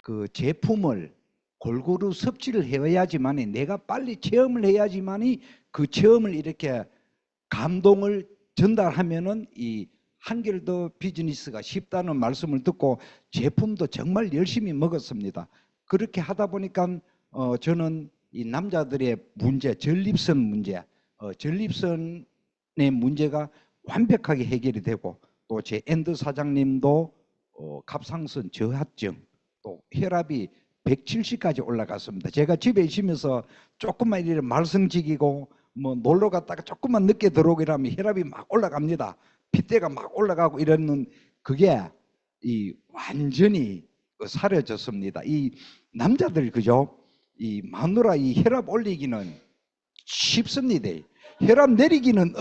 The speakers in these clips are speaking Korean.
그 제품을 골고루 섭취를 해야지만이 내가 빨리 체험을 해야지만이 그 체험을 이렇게 감동을 전달하면은 이 한결 더 비즈니스가 쉽다는 말씀을 듣고 제품도 정말 열심히 먹었습니다. 그렇게 하다 보니까 저는 이 남자들의 문제, 전립선 문제, 전립선의 문제가 완벽하게 해결이 되고 또 제 엔드 사장님도 갑상선 저하증, 또 혈압이 170까지 올라갔습니다. 제가 집에 있으면서 조금만 이래 말썽지기고 뭐 놀러 갔다가 조금만 늦게 들어오고 이러면 혈압이 막 올라갑니다. 핏대가 막 올라가고 이러는 그게 이 완전히 사라졌습니다. 이 남자들 그죠? 이 마누라 이 혈압 올리기는 쉽습니다. 혈압 내리기는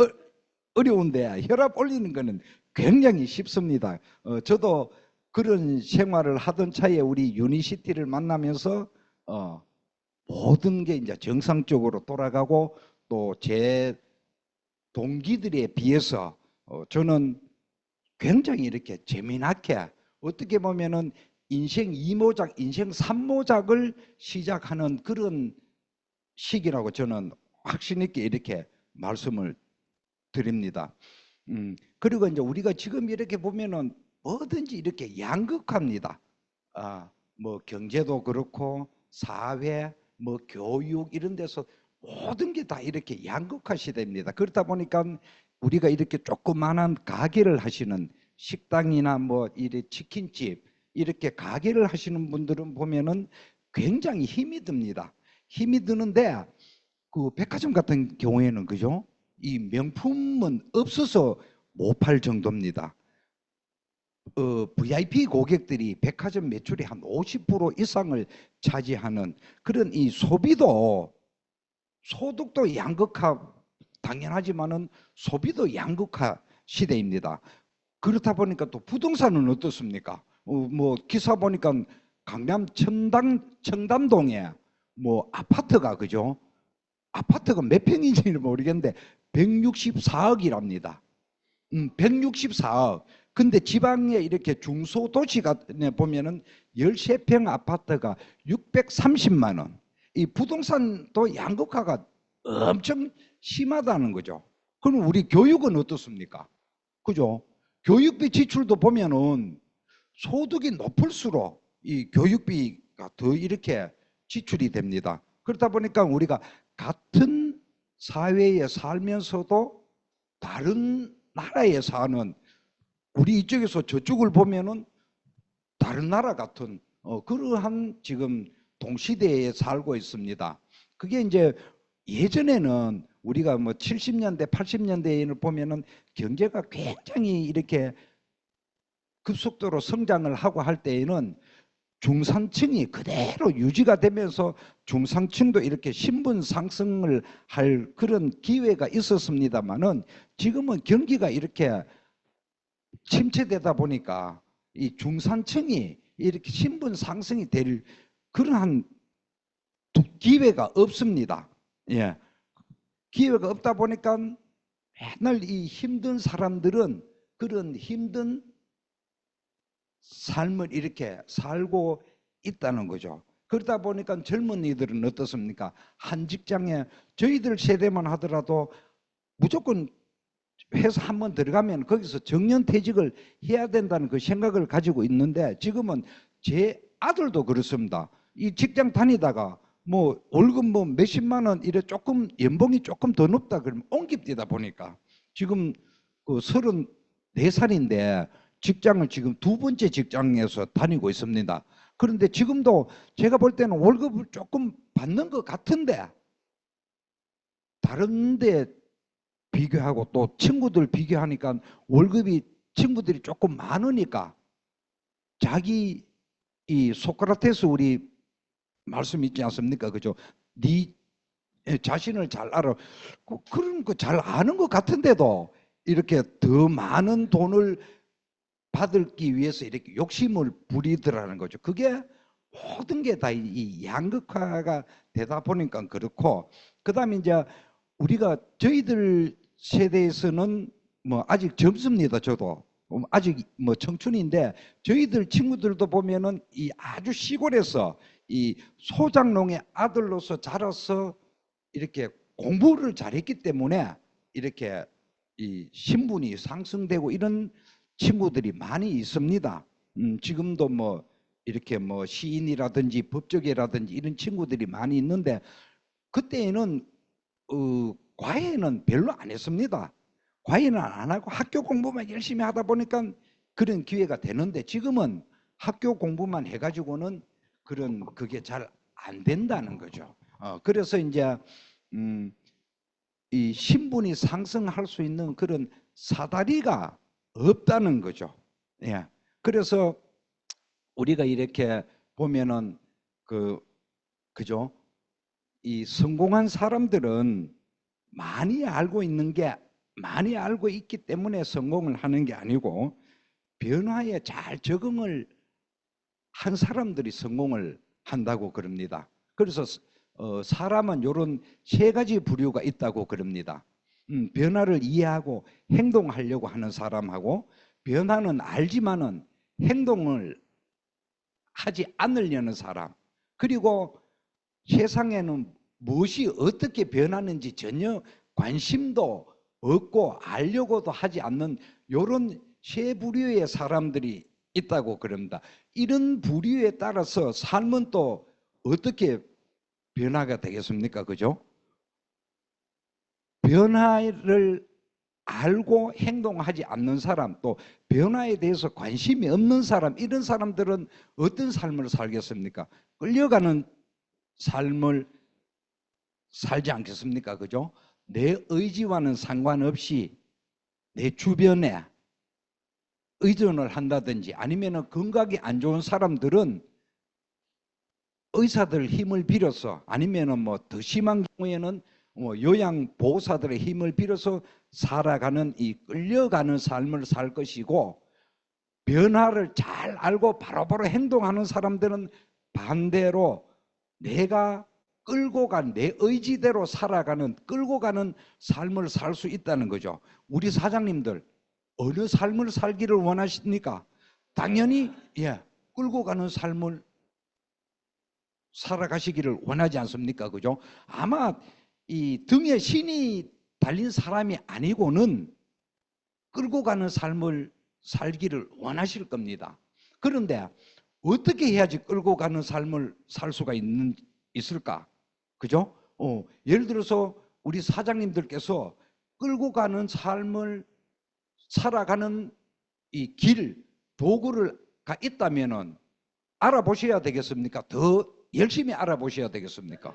어려운데 혈압 올리는 거는 굉장히 쉽습니다. 저도 그런 생활을 하던 차에 우리 유니시티를 만나면서 모든 게 이제 정상적으로 돌아가고 또 제 동기들에 비해서 저는 굉장히 이렇게 재미나게 어떻게 보면은 인생 2모작, 인생 3모작을 시작하는 그런 시기라고 저는 확신 있게 이렇게 말씀을 드립니다. 그리고 이제 우리가 지금 이렇게 보면은 뭐든지 이렇게 양극화입니다. 뭐 경제도 그렇고 사회, 뭐 교육 이런 데서 모든 게 다 이렇게 양극화 시대입니다. 그렇다 보니까 우리가 이렇게 조그만한 가게를 하시는 식당이나 뭐 이래 치킨집 이렇게 가게를 하시는 분들은 보면은 굉장히 힘이 듭니다. 힘이 드는데 그 백화점 같은 경우에는 그죠? 이 명품은 없어서 못 팔 정도입니다. VIP 고객들이 백화점 매출의 한 50% 이상을 차지하는 그런 이 소비도 소득도 양극화 당연하지만은 소비도 양극화 시대입니다. 그렇다 보니까 또 부동산은 어떻습니까? 뭐 기사 보니까 강남 청담동에 뭐 아파트가 그죠? 아파트가 몇 평인지는 모르겠는데 164억이랍니다. 164억. 근데 지방에 이렇게 중소도시가 보면은 13평 아파트가 630만 원. 이 부동산도 양극화가 엄청 심하다는 거죠. 그럼 우리 교육은 어떻습니까? 그죠? 교육비 지출도 보면은 소득이 높을수록 이 교육비가 더 이렇게 지출이 됩니다. 그러다 보니까 우리가 같은 사회에 살면서도 다른 나라에 사는 우리 이쪽에서 저쪽을 보면은 다른 나라 같은 그러한 지금 동시대에 살고 있습니다. 그게 이제 예전에는 우리가 뭐 70년대, 80년대에는 보면은 경제가 굉장히 이렇게 급속도로 성장을 하고 할 때에는 중산층이 그대로 유지가 되면서 중산층도 이렇게 신분 상승을 할 그런 기회가 있었습니다만은 지금은 경기가 이렇게 침체되다 보니까 이 중산층이 이렇게 신분 상승이 될 그러한 기회가 없습니다. 예. 기회가 없다 보니까 맨날 이 힘든 사람들은 그런 힘든 삶을 이렇게 살고 있다는 거죠. 그러다 보니까 젊은이들은 어떻습니까? 한 직장에 저희들 세대만 하더라도 무조건 회사 한번 들어가면 거기서 정년퇴직을 해야 된다는 그 생각을 가지고 있는데 지금은 제 아들도 그렇습니다. 이 직장 다니다가 뭐 월급 뭐 몇십만 원 이래 조금 연봉이 조금 더 높다 그러면 옮깁니다 보니까 지금 그 34살인데 직장을 지금 두 번째 직장에서 다니고 있습니다. 그런데 지금도 제가 볼 때는 월급을 조금 받는 것 같은데 다른데 비교하고 또 친구들 비교하니까 월급이 친구들이 조금 많으니까 자기 이 소크라테스 우리 말씀 있지 않습니까? 그죠? 네 자신을 잘 알아. 그런 거 잘 아는 것 같은데도 이렇게 더 많은 돈을 받기 위해서 이렇게 욕심을 부리더라는 거죠. 그게 모든 게 다 이 양극화가 되다 보니까 그렇고 그다음에 이제 우리가 저희들 세대에서는 뭐 아직 젊습니다. 저도 아직 뭐 청춘인데 저희들 친구들도 보면은 이 아주 시골에서 이 소장농의 아들로서 자라서 이렇게 공부를 잘했기 때문에 이렇게 이 신분이 상승되고 이런 친구들이 많이 있습니다. 지금도 뭐 이렇게 뭐 시인이라든지 법조계라든지 이런 친구들이 많이 있는데 그때에는 과외는 별로 안 했습니다. 과외는 안 하고 학교 공부만 열심히 하다 보니까 그런 기회가 되는데 지금은 학교 공부만 해가지고는 그게 잘 안 된다는 거죠. 그래서 이제 이 신분이 상승할 수 있는 그런 사다리가 없다는 거죠. 예. 그래서 우리가 이렇게 보면은 그죠? 이 성공한 사람들은 많이 알고 있기 때문에 성공을 하는 게 아니고 변화에 잘 적응을 한 사람들이 성공을 한다고 그럽니다. 그래서 사람은 이런 세 가지 부류가 있다고 그럽니다. 변화를 이해하고 행동하려고 하는 사람하고 변화는 알지만은 행동을 하지 않으려는 사람, 그리고 세상에는 무엇이 어떻게 변하는지 전혀 관심도 없고 알려고도 하지 않는 이런 세 부류의 사람들이 있다고 그럽니다. 이런 부류에 따라서 삶은 또 어떻게 변화가 되겠습니까? 그죠? 변화를 알고 행동하지 않는 사람, 또 변화에 대해서 관심이 없는 사람, 이런 사람들은 어떤 삶을 살겠습니까? 끌려가는 삶을 살지 않겠습니까? 그죠? 내 의지와는 상관없이 내 주변에 의존을 한다든지 아니면 건강이 안 좋은 사람들은 의사들 힘을 빌어서 아니면 뭐 더 심한 경우에는 뭐 요양보호사들의 힘을 빌어서 살아가는 이 끌려가는 삶을 살 것이고, 변화를 잘 알고 바로바로 행동하는 사람들은 반대로 내가 끌고 간 내 의지대로 살아가는 끌고 가는 삶을 살 수 있다는 거죠. 우리 사장님들 어느 삶을 살기를 원하십니까? 당연히 끌고 가는 삶을 살아가시기를 원하지 않습니까? 그죠? 아마 이 등에 신이 달린 사람이 아니고는 끌고 가는 삶을 살기를 원하실 겁니다. 그런데 어떻게 해야지 끌고 가는 삶을 살 수가 있을까? 그죠? 예를 들어서 우리 사장님들께서 끌고 가는 삶을 살아가는 이 길, 도구가 있다면은 알아보셔야 되겠습니까? 더 열심히 알아보셔야 되겠습니까?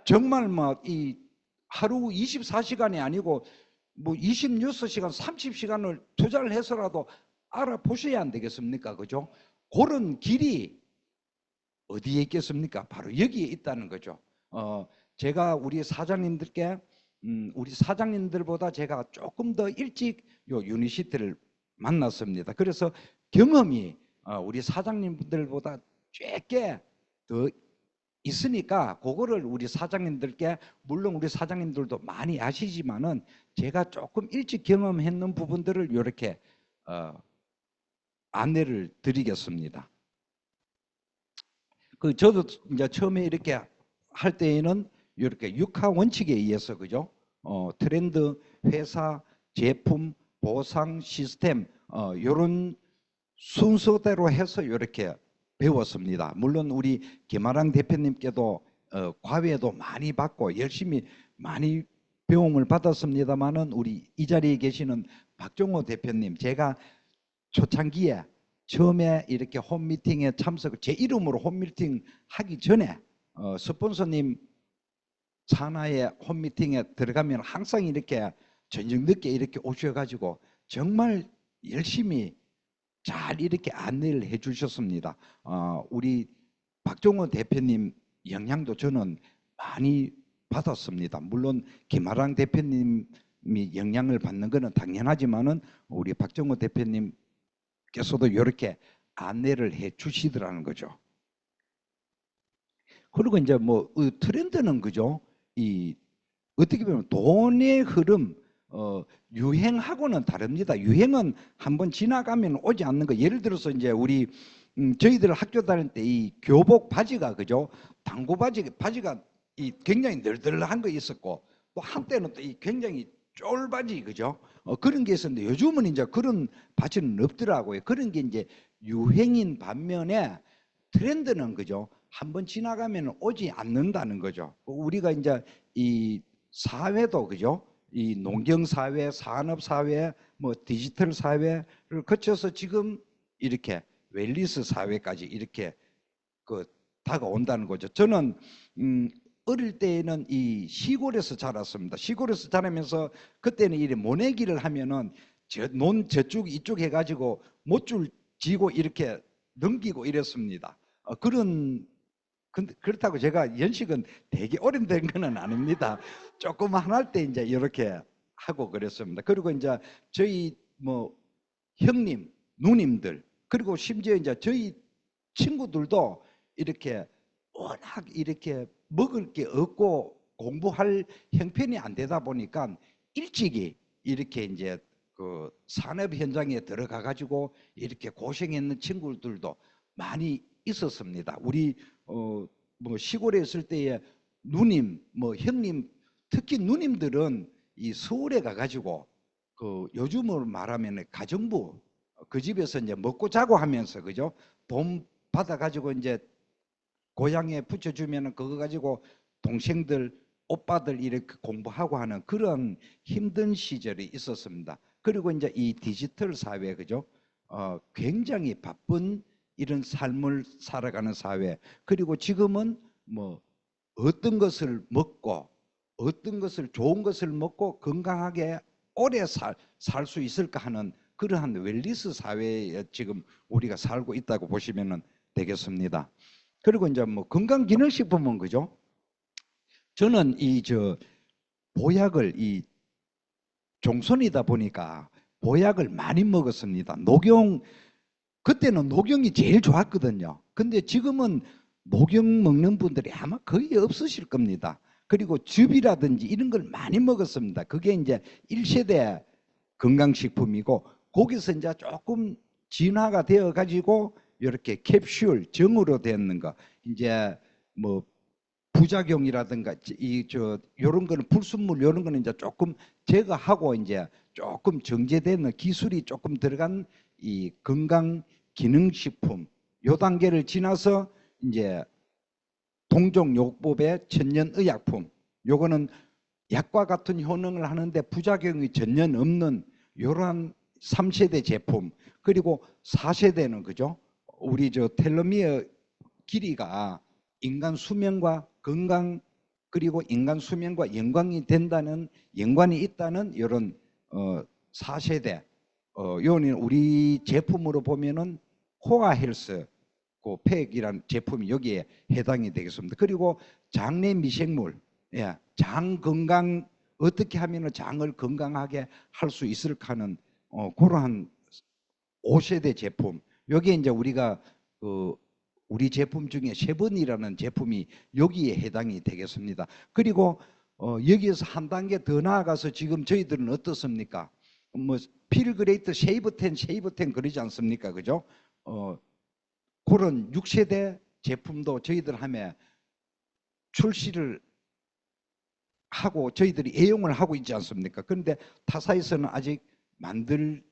정말 뭐 이 하루 24시간이 아니고 뭐 26시간, 30시간을 투자를 해서라도 알아보셔야 안 되겠습니까? 그죠? 그런 길이 어디에 있겠습니까? 바로 여기에 있다는 거죠. 제가 우리 사장님들께 우리 사장님들보다 제가 조금 더 일찍 요 유니시티를 만났습니다. 그래서 경험이 우리 사장님들보다 꽤 더 있으니까 그거를 우리 사장님들께, 물론 우리 사장님들도 많이 아시지만은 제가 조금 일찍 경험했는 부분들을 이렇게 안내를 드리겠습니다. 저도 이제 처음에 이렇게 할 때에는 이렇게 6하 원칙에 의해서, 그죠? 트렌드, 회사, 제품, 보상, 시스템, 이런 순서대로 해서 이렇게 배웠습니다. 물론 우리 김아랑 대표님께도 과외도 많이 받고 열심히 많이 배움을 받았습니다만은 우리 이 자리에 계시는 박종호 대표님, 제가 초창기에 처음에 이렇게 홈미팅에 참석을 제 이름으로 홈미팅 하기 전에 스폰서님 산하의 홈미팅에 들어가면 항상 이렇게 저녁 늦게 이렇게 오셔가지고 정말 열심히 잘 이렇게 안내를 해 주셨습니다. 우리 박종호 대표님 영향도 저는 많이 받았습니다. 물론 김아랑 대표님이 영향을 받는 것은 당연하지만은 우리 박종호 대표님께서도 이렇게 안내를 해 주시더라는 거죠. 그리고 이제 뭐 트렌드는, 그죠? 이 어떻게 보면 돈의 흐름, 유행하고는 다릅니다. 유행은 한번 지나가면 오지 않는 거. 예를 들어서 이제 우리 저희들 학교 다닐 때 이 교복 바지가 그죠? 당구 바지가 이 굉장히 널널한 거 있었고 또 한때는 또 이 굉장히 쫄바지 그죠? 그런 게 있었는데 요즘은 이제 그런 바지는 없더라고요. 그런 게 이제 유행인 반면에 트렌드는 그죠? 한번 지나가면 오지 않는다는 거죠. 우리가 이제 이 사회도 그죠? 이 농경 사회, 산업 사회, 뭐 디지털 사회를 거쳐서 지금 이렇게 웰니스 사회까지 이렇게 그 다가온다는 거죠. 저는 어릴 때에는 이 시골에서 자랐습니다. 시골에서 자라면서 그때는 이래 모내기를 하면은 논 저쪽 이쪽 해가지고 못줄 지고 이렇게 넘기고 이랬습니다. 그렇다고 제가 연식은 되게 오래된 건 아닙니다. 조금 할 때 이제 이렇게 하고 그랬습니다. 그리고 이제 저희 뭐 형님, 누님들 그리고 심지어 이제 저희 친구들도 이렇게 워낙 이렇게 먹을 게 없고 공부할 형편이 안 되다 보니까 일찍이 이렇게 이제 그 산업 현장에 들어가 가지고 이렇게 고생했는 친구들도 많이 있었습니다. 우리 뭐 시골에 있을 때에 누님, 뭐 형님, 특히 누님들은 이 서울에 가가지고 그 요즘으로 말하면 가정부 그 집에서 이제 먹고 자고 하면서 그죠? 돈 받아가지고 이제 고향에 붙여주면은 그거 가지고 동생들, 오빠들 이렇게 공부하고 하는 그런 힘든 시절이 있었습니다. 그리고 이제 이 디지털 사회 그죠? 굉장히 바쁜 이런 삶을 살아가는 사회. 그리고 지금은 뭐 어떤 것을 먹고 어떤 것을 좋은 것을 먹고 건강하게 오래 살 수 있을까 하는 그러한 웰니스 사회에 지금 우리가 살고 있다고 보시면 되겠습니다. 그리고 이제 뭐 건강기능식품은 그죠? 저는 이 보약을 이 종손이다 보니까 보약을 많이 먹었습니다. 그때는 녹용이 제일 좋았거든요. 근데 지금은 녹용 먹는 분들이 아마 거의 없으실 겁니다. 그리고 즙이라든지 이런 걸 많이 먹었습니다. 그게 이제 1세대 건강식품이고 거기서 이제 조금 진화가 되어 가지고 이렇게 캡슐 정으로 되는 거 이제 뭐 부작용이라든가 요런 거는 불순물 요런 거는 이제 조금 제거하고 이제 조금 정제되는 기술이 조금 들어간 이 건강 기능식품 요 단계를 지나서 이제 동종요법의 천연의약품 요거는 약과 같은 효능을 하는데 부작용이 전혀 없는 이러한 3세대 제품 그리고 4세대는 그죠? 우리 텔로미어 길이가 인간 수명과 건강 그리고 인간 수명과 연관이 있다는 이런 4세대 요는 우리 제품으로 보면은 코아헬스 그 팩이라는 제품이 여기에 해당이 되겠습니다. 그리고 장내 미생물 장 건강 어떻게 하면 장을 건강하게 할 수 있을까 하는 그러한 5세대 제품 여기에 이제 우리가 우리 제품 중에 세번이라는 제품이 여기에 해당이 되겠습니다. 그리고 여기에서 한 단계 더 나아가서 지금 저희들은 어떻습니까? 뭐 필그레이트 쉐이브텐 그러지 않습니까? 그죠? 그런 6세대 제품도 저희들 하면 출시를 하고 저희들이 애용을 하고 있지 않습니까? 그런데 타사에서는 아직 만들지를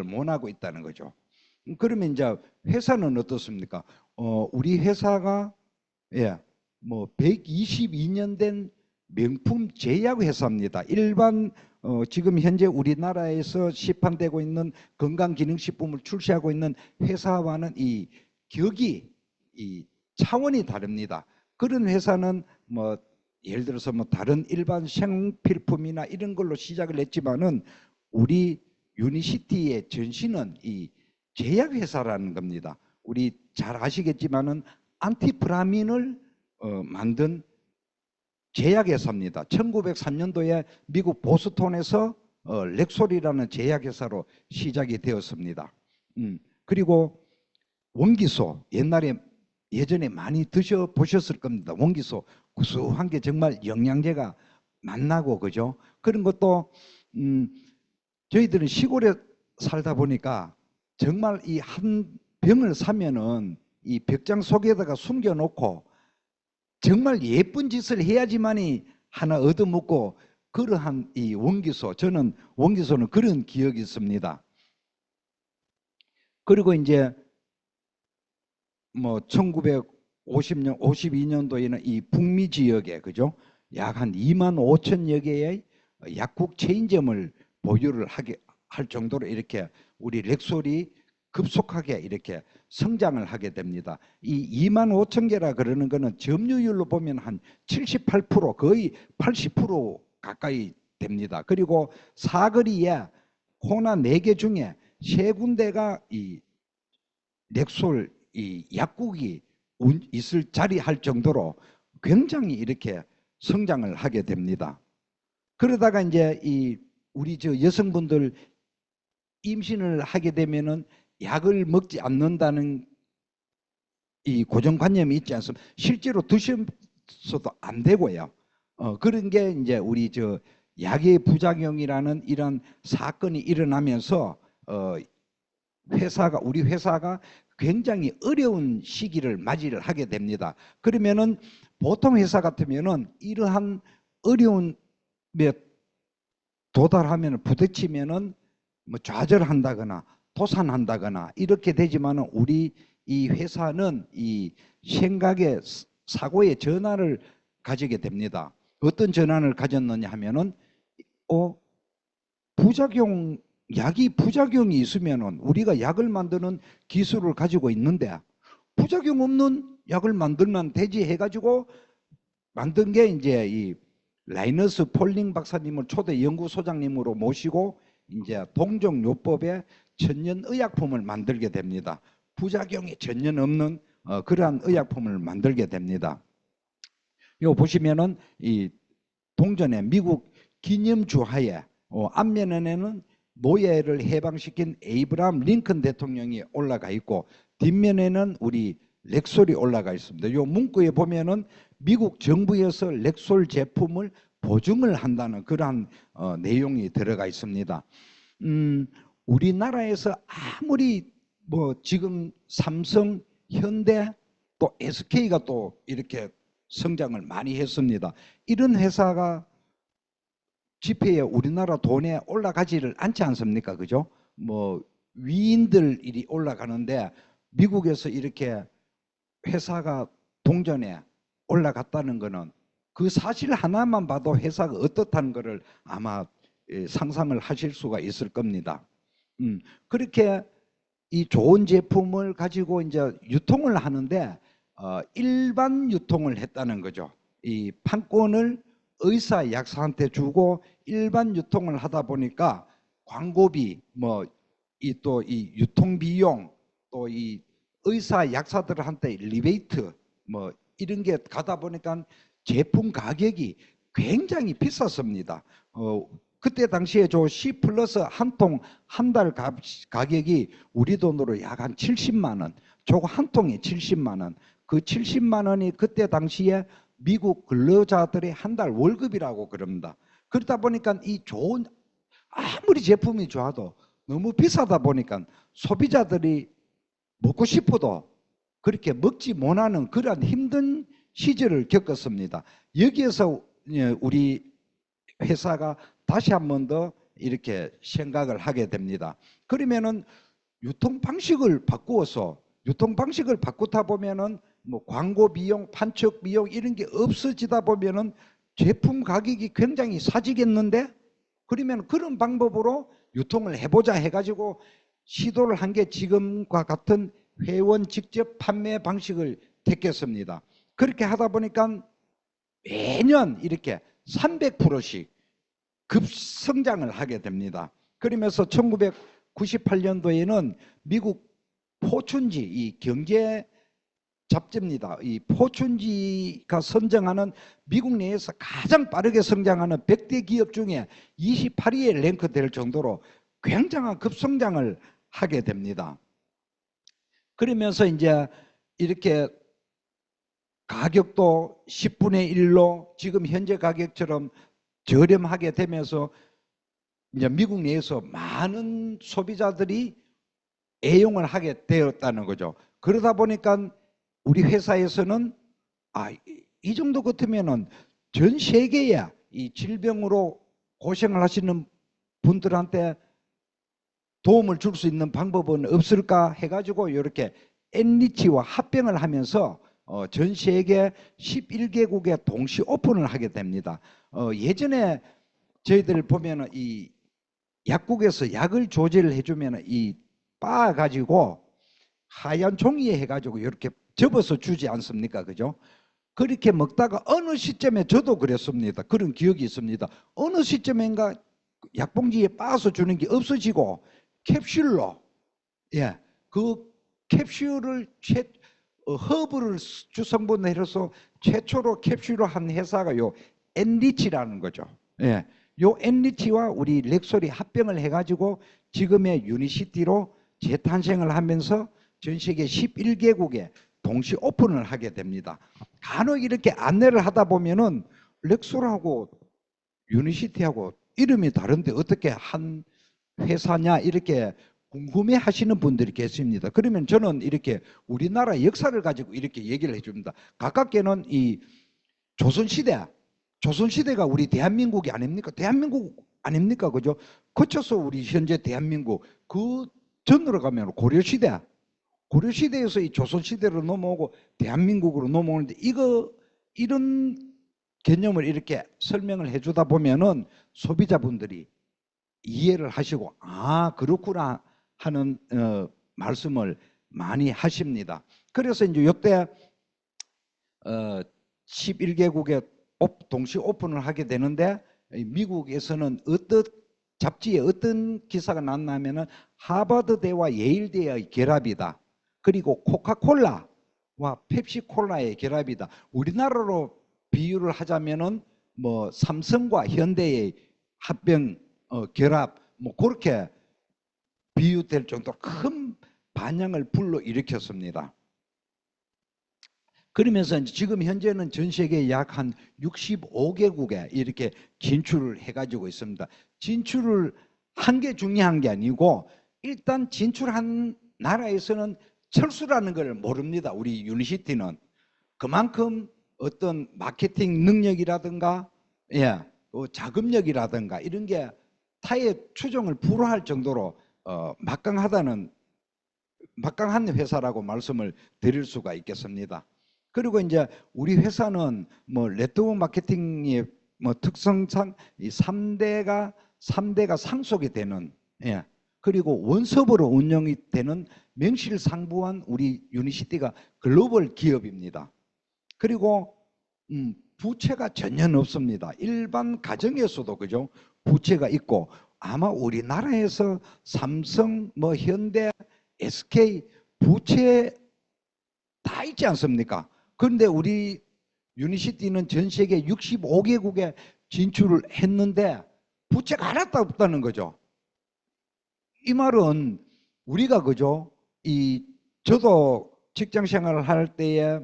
못하고 있다는 거죠. 그러면 이제 회사는 어떻습니까? 우리 회사가 뭐 122년 된 명품 제약 회사입니다. 일반 지금 현재 우리나라에서 시판되고 있는 건강기능식품을 출시하고 있는 회사와는 이 격이 이 차원이 다릅니다. 그런 회사는 뭐 예를 들어서 뭐 다른 일반 생필품이나 이런 걸로 시작을 했지만은 우리 유니시티의 전신은 이 제약회사라는 겁니다. 우리 잘 아시겠지만은 안티프라민을 만든 제약회사입니다. 1903년도에 미국 보스턴에서 렉솔이라는 제약회사로 시작이 되었습니다. 그리고 원기소 예전에 많이 드셔보셨을 겁니다. 원기소 구수한 게 정말 영양제가 만나고 그죠? 그런 것도 저희들은 시골에 살다 보니까 정말 이 한 병을 사면은 이 벽장 속에다가 숨겨놓고 정말 예쁜 짓을 해야지만이 하나 얻어먹고 그러한 이 원기소, 저는 원기소는 그런 기억이 있습니다. 그리고 이제 뭐 1950년, 52년도에는 이 북미 지역에 그죠? 약 한 2만 5천여 개의 약국 체인점을 보유를 할 정도로 이렇게 우리 렉솔이 급속하게 이렇게 성장을 하게 됩니다. 이 2만 5천 개라 그러는 거는 점유율로 보면 한 78% 거의 80% 가까이 됩니다. 그리고 사거리에 코나 4개 중에 3군데가 이 렉솔 이 약국이 있을 자리 할 정도로 굉장히 이렇게 성장을 하게 됩니다. 그러다가 이제 이 우리 저 여성분들 임신을 하게 되면은 약을 먹지 않는다는 이 고정관념이 있지 않습니까? 실제로 드셔서도 안 되고요. 그런 게 이제 우리 저 약의 부작용이라는 이런 사건이 일어나면서 우리 회사가 굉장히 어려운 시기를 맞이를 하게 됩니다. 그러면은 보통 회사 같으면은 이러한 어려움에 도달하면 부딪히면은 뭐 좌절한다거나 도산한다거나 이렇게 되지만은 우리 이 회사는 이 생각의 사고의 전환을 가지게 됩니다. 어떤 전환을 가졌느냐 하면은 약이 부작용이 있으면은 우리가 약을 만드는 기술을 가지고 있는데 부작용 없는 약을 만들면 되지 해가지고 만든 게 이제 이 라이너스 폴링 박사님을 초대 연구소장님으로 모시고 이제 동종요법의 천연 의약품을 만들게 됩니다. 부작용이 전혀 없는 그러한 의약품을 만들게 됩니다. 요 보시면은 이 동전에 미국 기념주하에 앞면에는 노예를 해방시킨 에이브라함 링컨 대통령이 올라가 있고 뒷면에는 우리 렉솔이 올라가 있습니다. 요 문구에 보면은 미국 정부에서 렉솔 제품을 보증을 한다는 그러한 내용이 들어가 있습니다. 우리나라에서 아무리 뭐 지금 삼성, 현대 또 SK가 또 이렇게 성장을 많이 했습니다. 이런 회사가 지폐에 우리나라 돈에 올라가지를 않지 않습니까? 그죠? 뭐 위인들 일이 올라가는데 미국에서 이렇게 회사가 동전에 올라갔다는 거는 그 사실 하나만 봐도 회사가 어떻다는 것을 아마 상상을 하실 수가 있을 겁니다. 그렇게 이 좋은 제품을 가지고 이제 유통을 하는데 일반 유통을 했다는 거죠. 이 판권을 의사 약사한테 주고 일반 유통을 하다 보니까 광고비 뭐 이 또 이 유통 비용 또 이 의사 약사들한테 리베이트 뭐 이런 게 가다 보니까 제품 가격이 굉장히 비쌌습니다. 그때 당시에 저 C 플러스 한 통 한 달 가격이 우리 돈으로 약 한 70만 원, 저거 한 통에 70만 원. 그 70만 원이 그때 당시에 미국 근로자들의 한 달 월급이라고 그럽니다. 그러다 보니까 이 좋은 아무리 제품이 좋아도 너무 비싸다 보니까 소비자들이 먹고 싶어도 그렇게 먹지 못하는 그러한 힘든 시절을 겪었습니다. 여기에서 우리 회사가 다시 한 번 더 이렇게 생각을 하게 됩니다. 그러면은 유통 방식을 바꾸어서 유통 방식을 바꾸다 보면은 뭐 광고 비용, 판촉 비용 이런 게 없어지다 보면은 제품 가격이 굉장히 싸지겠는데 그러면 그런 방법으로 유통을 해보자 해가지고 시도를 한 게 지금과 같은 회원 직접 판매 방식을 택했습니다. 그렇게 하다 보니까 매년 이렇게 300%씩 급성장을 하게 됩니다. 그러면서 1998년도에는 미국 포춘지 이 경제 잡지입니다. 이 포춘지가 선정하는 미국 내에서 가장 빠르게 성장하는 100대 기업 중에 28위에 랭크될 정도로 굉장한 급성장을 하게 됩니다. 그러면서 이제 이렇게 가격도 10분의 1로 지금 현재 가격처럼 저렴하게 되면서 이제 미국 내에서 많은 소비자들이 애용을 하게 되었다는 거죠. 그러다 보니까 우리 회사에서는 이 정도 같으면은 전 세계에 이 질병으로 고생을 하시는 분들한테 도움을 줄 수 있는 방법은 없을까 해가지고 이렇게 엔리치와 합병을 하면서 전 세계 11개국에 동시 오픈을 하게 됩니다. 예전에 저희들 보면은 이 약국에서 약을 조제를 해주면은 이 빻아 가지고 하얀 종이에 해가지고 이렇게 접어서 주지 않습니까? 그죠? 그렇게 먹다가 어느 시점에 저도 그랬습니다. 그런 기억이 있습니다. 어느 시점인가 약봉지에 빻아서 주는 게 없어지고 캡슐로, 예, 그 캡슐을 허브를 주성분을 해서 최초로 캡슐로 한 회사가 요 엔리치라는 거죠. 예, 요 엔리치와 우리 렉솔이 합병을 해가지고 지금의 유니시티로 재탄생을 하면서 전 세계 11개국에 동시 오픈을 하게 됩니다. 간혹 이렇게 안내를 하다 보면은 렉솔하고 유니시티하고 이름이 다른데 어떻게 한 회사냐 이렇게 궁금해 하시는 분들이 계십니다. 그러면 저는 이렇게 우리나라 역사를 가지고 이렇게 얘기를 해줍니다. 가깝게는 이 조선시대가 우리 대한민국이 아닙니까? 대한민국 아닙니까? 그죠? 거쳐서 우리 현재 대한민국, 그 전으로 가면 고려시대에서 이 조선시대로 넘어오고 대한민국으로 넘어오는데 이런 개념을 이렇게 설명을 해주다 보면은 소비자분들이 이해를 하시고 그렇구나 하는 말씀을 많이 하십니다. 그래서 이제 역대 11개국에 동시 오픈을 하게 되는데 미국에서는 어떤 잡지에 어떤 기사가 났냐면은 하버드대와 예일대의 결합이다. 그리고 코카콜라와 펩시콜라의 결합이다. 우리나라로 비유를 하자면은 뭐 삼성과 현대의 합병 결합 뭐 그렇게 비유될 정도로 큰 반향을 불러일으켰습니다. 그러면서 지금 현재는 전 세계 약 한 65개국에 이렇게 진출을 해가지고 있습니다. 진출을 한 게 중요한 게 아니고 일단 진출한 나라에서는 철수라는 걸 모릅니다. 우리 유니시티는 그만큼 어떤 마케팅 능력이라든가 자금력이라든가 이런 게 타의 추종을 불허할 정도로 막강한 회사라고 말씀을 드릴 수가 있겠습니다. 그리고 이제 우리 회사는 뭐 네트워크 마케팅의 뭐 특성상 이 3대가 상속이 되는 그리고 원섭으로 운영이 되는 명실상부한 우리 유니시티가 글로벌 기업입니다. 그리고 부채가 전혀 없습니다. 일반 가정에서도 그죠? 부채가 있고 아마 우리나라에서 삼성, 뭐 현대, SK 부채 다 있지 않습니까? 그런데 우리 유니시티는 전 세계 65개국에 진출을 했는데 부채가 하나도 없다는 거죠. 이 말은 우리가 그죠? 저도 직장 생활을 할 때에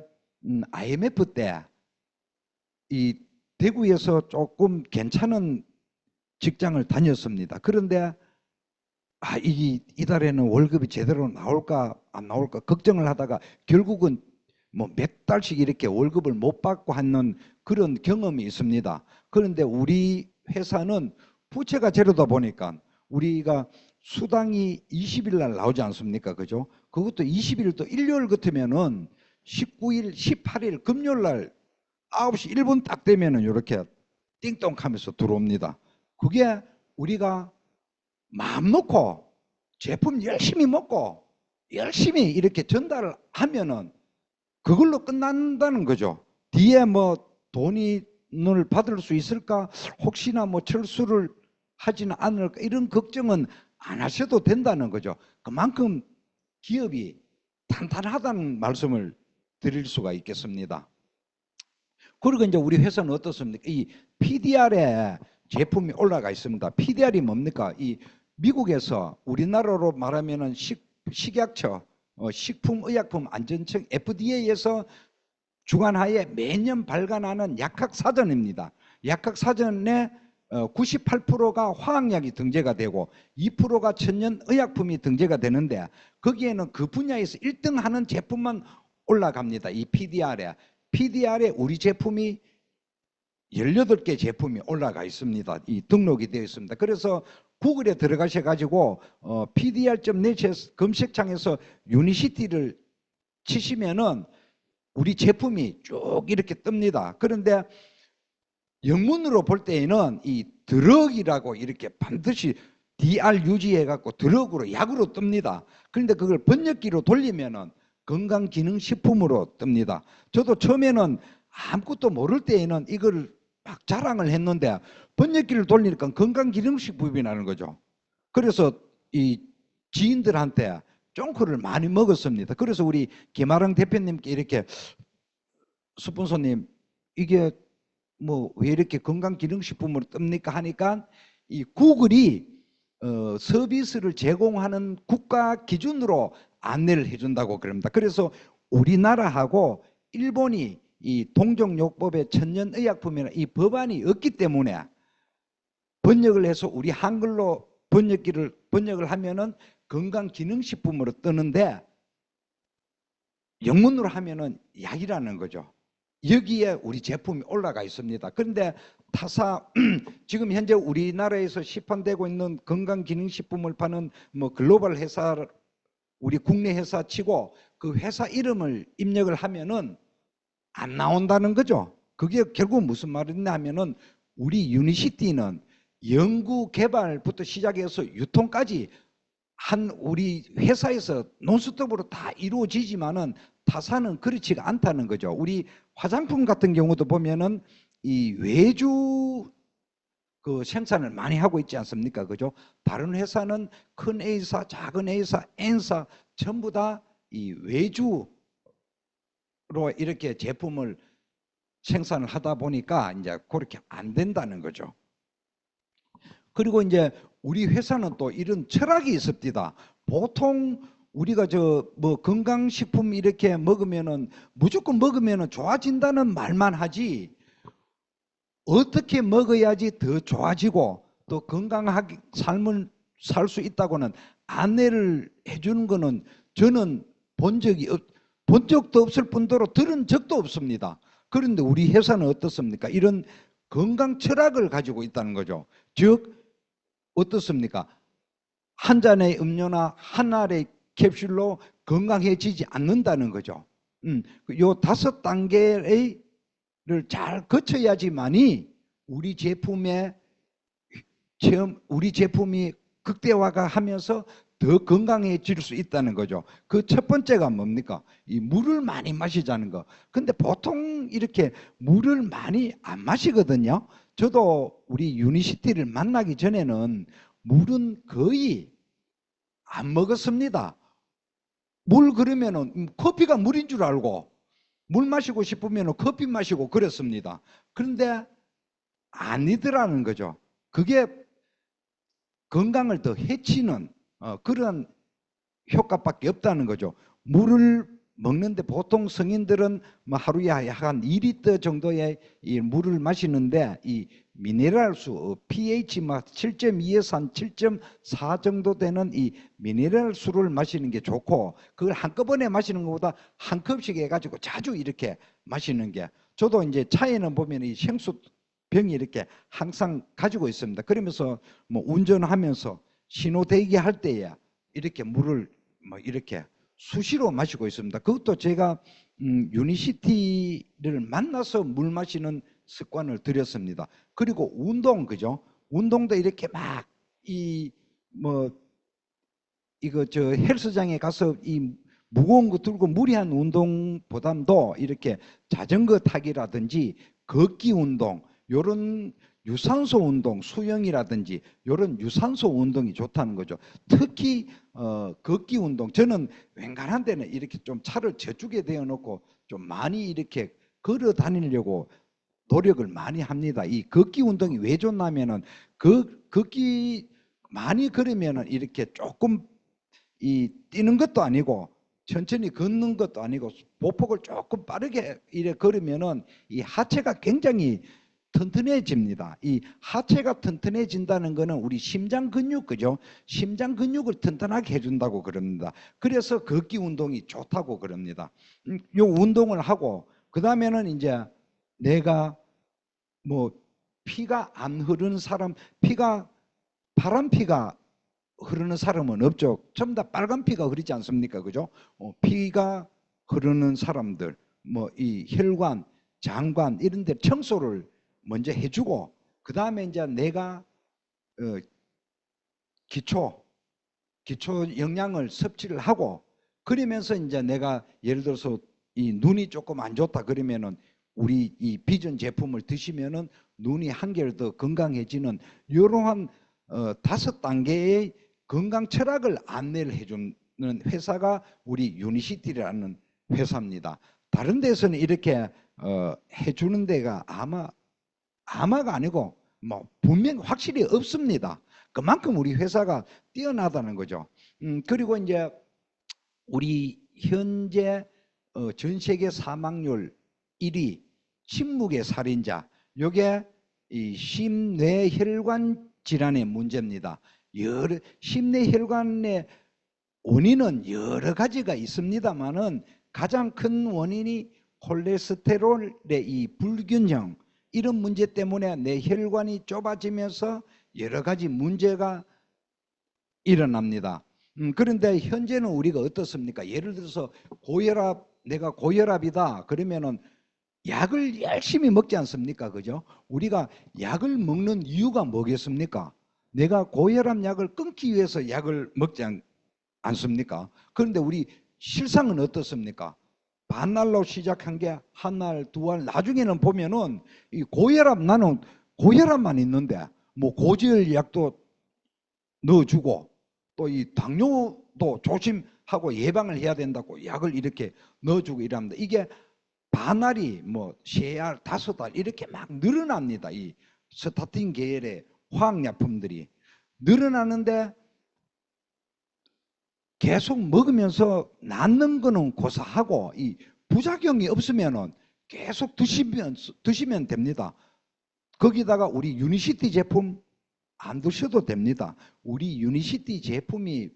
IMF 때 이 대구에서 조금 괜찮은 직장을 다녔습니다. 그런데 이달에는 월급이 제대로 나올까 안 나올까 걱정을 하다가 결국은 뭐 몇 달씩 이렇게 월급을 못 받고 하는 그런 경험이 있습니다. 그런데 우리 회사는 부채가 제로다 보니까 우리가 수당이 20일 날 나오지 않습니까? 그죠? 그것도 20일 또 일요일 같으면은 19일, 18일 금요일 날 9시 1분 딱 되면은 이렇게 띵동 하면서 들어옵니다. 그게 우리가 마음 놓고 제품 열심히 먹고 열심히 이렇게 전달을 하면은 그걸로 끝난다는 거죠. 뒤에 뭐 돈을 받을 수 있을까? 혹시나 뭐 철수를 하지는 않을까? 이런 걱정은 안 하셔도 된다는 거죠. 그만큼 기업이 탄탄하다는 말씀을 드릴 수가 있겠습니다. 그리고 이제 우리 회사는 어떻습니까? 이 PDR에 제품이 올라가 있습니다. PDR이 뭡니까? 이 미국에서 우리나라로 말하면은 식약처, 식품의약품안전청 FDA에서 주관하에 매년 발간하는 약학사전입니다. 약학사전에 98%가 화학약이 등재가 되고 2%가 천연 의약품이 등재가 되는데 거기에는 그 분야에서 1등 하는 제품만 올라갑니다. 이 PDR에. PDR에 우리 제품이 18개 제품이 올라가 있습니다. 이 등록이 되어 있습니다. 그래서 구글에 들어가셔가지고 PDR.net 검색창에서 유니시티를 치시면은 우리 제품이 쭉 이렇게 뜹니다. 그런데 영문으로 볼 때에는 이 드럭이라고 이렇게 반드시 DR 유지해갖고 드럭으로 약으로 뜹니다. 그런데 그걸 번역기로 돌리면은 건강기능식품으로 뜹니다. 저도 처음에는 아무것도 모를 때에는 이걸 막 자랑을 했는데 번역기를 돌리니까 건강기능식품이 나는 거죠. 그래서 이 지인들한테 쫑크를 많이 먹었습니다. 그래서 우리 김아랑 대표님께 이렇게 스폰서님 이게 뭐 왜 이렇게 건강기능식품으로 뜹니까 하니까 이 구글이 서비스를 제공하는 국가 기준으로 안내를 해준다고 그럽니다. 그래서 우리나라하고 일본이 이 동종요법의 천연의약품이나 이 법안이 없기 때문에 번역을 해서 우리 한글로 번역을 하면은 건강기능식품으로 뜨는데 영문으로 하면은 약이라는 거죠. 여기에 우리 제품이 올라가 있습니다. 그런데 타사 지금 현재 우리나라에서 시판되고 있는 건강기능식품을 파는 뭐 글로벌 회사 우리 국내 회사 치고 그 회사 이름을 입력을 하면은 안 나온다는 거죠. 그게 결국 무슨 말이냐 하면은 우리 유니시티는 연구 개발부터 시작해서 유통까지 한 우리 회사에서 논스톱으로 다 이루어지지만은 타사는 그렇지가 않다는 거죠. 우리 화장품 같은 경우도 보면은 이 외주 그 생산을 많이 하고 있지 않습니까? 그죠? 다른 회사는 큰 A사, 작은 A사, N사 전부 다 이 외주로 이렇게 제품을 생산을 하다 보니까 이제 그렇게 안 된다는 거죠. 그리고 이제 우리 회사는 또 이런 철학이 있습니다. 보통 우리가 저 뭐 건강식품 이렇게 먹으면은 무조건 먹으면은 좋아진다는 말만 하지 어떻게 먹어야지 더 좋아지고 또 건강하게 삶을 살 수 있다고는 안내를 해주는 거는 저는 본 적도 없을 뿐더러 들은 적도 없습니다. 그런데 우리 회사는 어떻습니까? 이런 건강 철학을 가지고 있다는 거죠. 즉 어떻습니까? 한 잔의 음료나 한 알의 캡슐로 건강해지지 않는다는 거죠. 요 5단계를 잘 거쳐야지만이 우리 제품이 극대화가 하면서 더 건강해질 수 있다는 거죠. 그 첫 번째가 뭡니까? 이 물을 많이 마시자는 거. 근데 보통 이렇게 물을 많이 안 마시거든요. 저도 우리 유니시티를 만나기 전에는 물은 거의 안 먹었습니다. 물 그러면은 커피가 물인 줄 알고 물 마시고 싶으면 커피 마시고 그랬습니다. 그런데 아니더라는 거죠. 그게 건강을 더 해치는 그런 효과밖에 없다는 거죠. 물을 먹는데 보통 성인들은 뭐 하루에 한 2리터 정도의 이 물을 마시는데 이 미네랄수 pH 7.2에서 한 7.4 정도 되는 이 미네랄 수를 마시는 게 좋고 그걸 한꺼번에 마시는 것보다 한 컵씩 해가지고 자주 이렇게 마시는 게 저도 이제 차에는 보면 이 생수 병이 이렇게 항상 가지고 있습니다. 그러면서 뭐 운전하면서 신호 대기할 때에 이렇게 물을 뭐 이렇게 수시로 마시고 있습니다. 그것도 제가 유니시티를 만나서 물 마시는 습관을 들였습니다. 그리고 운동 그죠? 운동도 이렇게 막 이거 저 헬스장에 가서 이 무거운 거 들고 무리한 운동보다도 이렇게 자전거 타기라든지 걷기 운동 요런 유산소 운동, 수영이라든지 이런 유산소 운동이 좋다는 거죠. 특히 걷기 운동. 저는 웬간한 데는 이렇게 좀 차를 저쪽에 대어 놓고 좀 많이 이렇게 걸어 다니려고 노력을 많이 합니다. 이 걷기 운동이 왜 좋냐면은 걷기 많이 걸으면은 이렇게 조금 뛰는 것도 아니고 천천히 걷는 것도 아니고 보폭을 조금 빠르게 이래 걸으면은 이 하체가 굉장히 튼튼해집니다. 이 하체가 튼튼해진다는 것은 우리 심장 근육, 그죠? 심장 근육을 튼튼하게 해준다고 그럽니다. 그래서 걷기 운동이 좋다고 그럽니다. 요 운동을 하고, 그 다음에는 이제 내가 뭐 피가 안 흐르는 사람, 파란 피가 흐르는 사람은 없죠. 전부 다 빨간 피가 흐르지 않습니까? 그죠? 피가 흐르는 사람들, 뭐 이 혈관, 장관 이런 데 청소를 먼저 해주고, 그 다음에 이제 내가 기초 영양을 섭취를 하고, 그러면서 이제 내가 예를 들어서 이 눈이 조금 안 좋다 그러면은 우리 이 비전 제품을 드시면은 눈이 한결 더 건강해지는 이러한 5단계의 건강 철학을 안내를 해주는 회사가 우리 유니시티라는 회사입니다. 다른 데서는 이렇게 해주는 데가 아마가 아니고 뭐 분명 확실히 없습니다. 그만큼 우리 회사가 뛰어나다는 거죠. 그리고 이제 우리 현재 전 세계 사망률 1위 침묵의 살인자, 요게 이 심뇌혈관 질환의 문제입니다. 심뇌혈관의 원인은 여러 가지가 있습니다만은 가장 큰 원인이 콜레스테롤의 이 불균형, 이런 문제 때문에 내 혈관이 좁아지면서 여러 가지 문제가 일어납니다. 그런데 현재는 우리가 어떻습니까? 예를 들어서 내가 고혈압이다 그러면은 약을 열심히 먹지 않습니까? 그죠? 우리가 약을 먹는 이유가 뭐겠습니까? 내가 고혈압 약을 끊기 위해서 약을 먹지 않습니까? 그런데 우리 실상은 어떻습니까? 반날로 시작한 게 한 날, 두 알, 나중에는 보면은 이 나는 고혈압만 있는데 뭐 고지혈 약도 넣어주고 또 이 당뇨도 조심하고 예방을 해야 된다고 약을 이렇게 넣어주고 이랍니다. 이게 반알이 뭐 3알, 5알 이렇게 막 늘어납니다. 이 스타틴 계열의 화학약품들이 늘어나는데 계속 먹으면서 낫는 거는 고사하고 이 부작용이 없으면은 계속 드시면 됩니다. 거기다가 우리 유니시티 제품 안 드셔도 됩니다. 우리 유니시티 제품이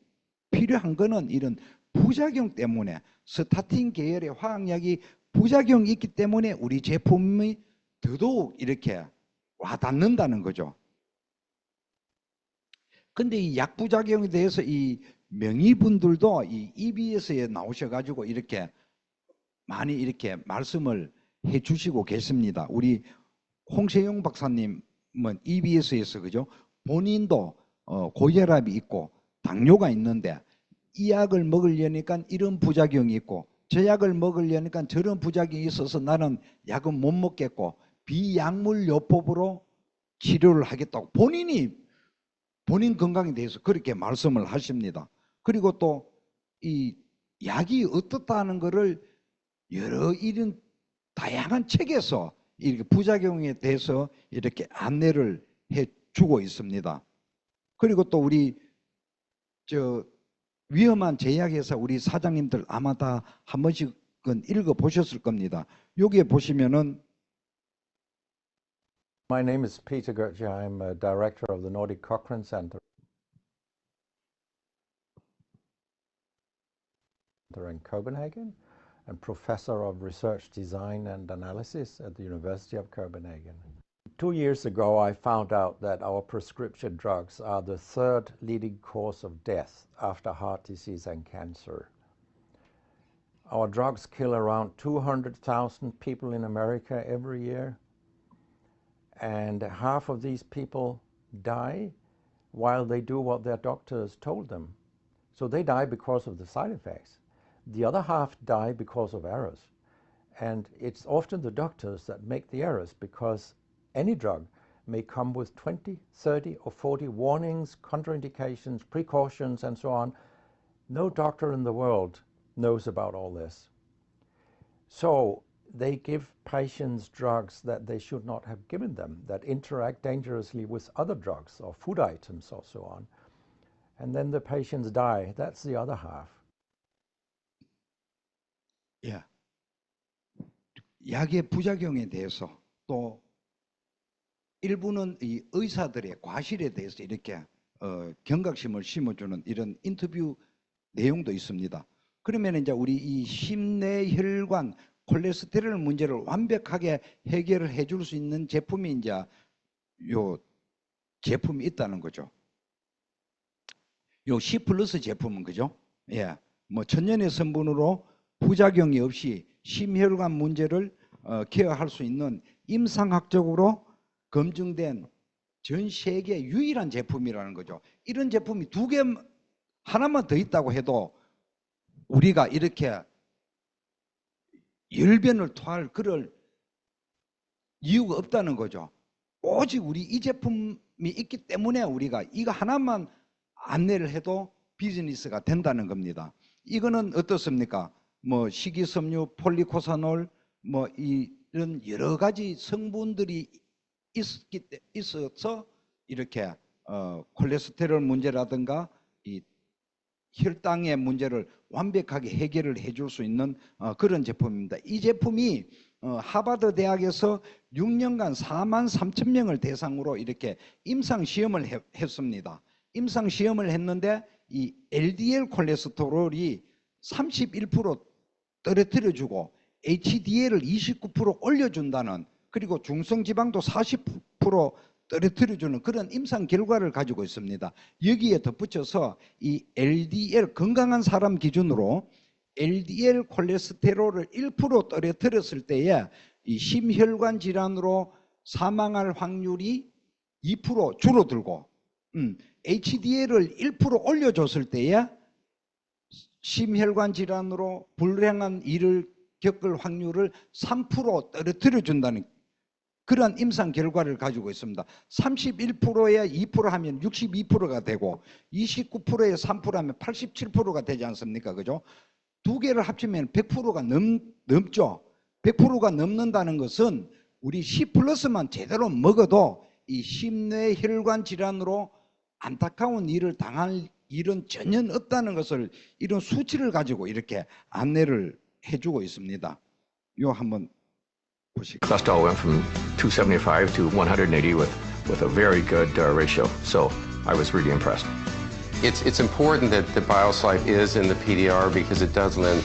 필요한 거는 이런 부작용 때문에, 스타틴 계열의 화학약이 부작용이 있기 때문에 우리 제품이 더더욱 이렇게 와닿는다는 거죠. 근데 이 약부작용에 대해서 이 명의분들도 이 EBS에 나오셔가지고 이렇게 많이 이렇게 말씀을 해 주시고 계십니다. 우리 홍세용 박사님은 EBS에서 그죠? 본인도 고혈압이 있고 당뇨가 있는데 이 약을 먹으려니까 이런 부작용이 있고 저 약을 먹으려니까 저런 부작용이 있어서 나는 약은 못 먹겠고 비약물요법으로 치료를 하겠다고 본인 건강에 대해서 그렇게 말씀을 하십니다. 그리고 또 이 약이 어떻다는 것을 여러 이런 다양한 책에서 이렇게 부작용에 대해서 이렇게 안내를 해주고 있습니다. 그리고 또 우리 위험한 제약회사 우리 사장님들 아마 다 한 번씩은 읽어 보셨을 겁니다. 여기에 보시면은 My name is Peter Goetze. I'm a director of the Nordic Cochrane Center in Copenhagen and professor of research design and analysis at the University of Copenhagen. 2 years ago, I found out that our prescription drugs are the third leading cause of death after heart disease and cancer. Our drugs kill around 200,000 people in America every year, and half of these people die while they do what their doctors told them. So they die because of the side effects. The other half die because of errors. And it's often the doctors that make the errors because any drug may come with 20, 30, or 40 warnings, contraindications, precautions, and so on. No doctor in the world knows about all this. So they give patients drugs that they should not have given them, that interact dangerously with other drugs or food items or so on. And then the patients die. That's the other half. 약의 부작용에 대해서 또 일부는 이 의사들의 과실에 대해서 이렇게 경각심을 심어주는 이런 인터뷰 내용도 있습니다. 그러면 이제 우리 이 심내혈관 콜레스테롤 문제를 완벽하게 해결을 해줄 수 있는 제품이 이제 요 제품이 있다는 거죠. 요 C 플러스 제품은 그죠? 예, 뭐 천연의 성분으로 부작용이 없이 심혈관 문제를 케어할 수 있는 임상학적으로 검증된 전 세계 유일한 제품이라는 거죠. 이런 제품이 두 개, 하나만 더 있다고 해도 우리가 이렇게 열변을 토할 그럴 이유가 없다는 거죠. 오직 우리 이 제품이 있기 때문에 우리가 이거 하나만 안내를 해도 비즈니스가 된다는 겁니다. 이거는 어떻습니까? 뭐 식이섬유, 폴리코사놀, 뭐 이런 여러 가지 성분들이 있어서 이렇게 콜레스테롤 문제라든가 이 혈당의 문제를 완벽하게 해결을 해줄 수 있는 그런 제품입니다. 이 제품이 하버드 대학에서 6년간 4만 3천 명을 대상으로 이렇게 임상 시험을 했습니다. 임상 시험을 했는데 이 LDL 콜레스테롤이 31% 떨어뜨려주고 HDL을 29% 올려준다는, 그리고 중성지방도 40% 떨어뜨려주는 그런 임상 결과를 가지고 있습니다. 여기에 덧붙여서 이 LDL, 건강한 사람 기준으로 LDL 콜레스테롤을 1% 떨어뜨렸을 때에 이 심혈관 질환으로 사망할 확률이 2% 줄어들고, HDL을 1% 올려줬을 때에 심혈관 질환으로 불행한 일을 겪을 확률을 3% 떨어뜨려 준다는 그런 임상 결과를 가지고 있습니다. 31%에 2% 하면 62%가 되고 29%에 3% 하면 87%가 되지 않습니까? 그죠? 두 개를 합치면 100%가 넘죠. 100%가 넘는다는 것은 우리 C 플러스만 제대로 먹어도 이 심뇌혈관 질환으로 안타까운 일을 당할 일은 전혀 없다는 것을, 이런 수치를 가지고 이렇게 안내를 해주고 있습니다. 요 한번 보시죠. Cholesterol went from 275 to 180 with a very good ratio. So I was really impressed. It's important that the BioSight is in the PDR because it does lend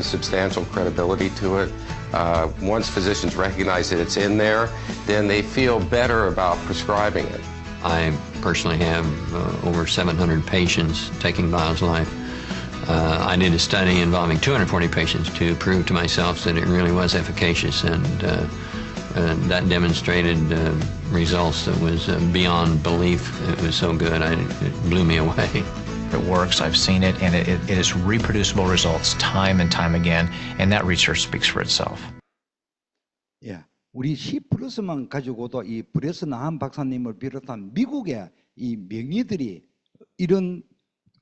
substantial credibility to it. Once physicians recognize that it's in there, then they feel better about prescribing it. I personally have over 700 patients taking BioSight. I did a study involving 240 patients to prove to myself that it really was efficacious, and that demonstrated results that was beyond belief. It was so good, it blew me away. It works, I've seen it, and it is reproducible results time and time again, and that research speaks for itself. 예, 우리 C 플러스만 가지고도 이 브레스 나한 박사님을 비롯한 미국의 이 명의들이 이런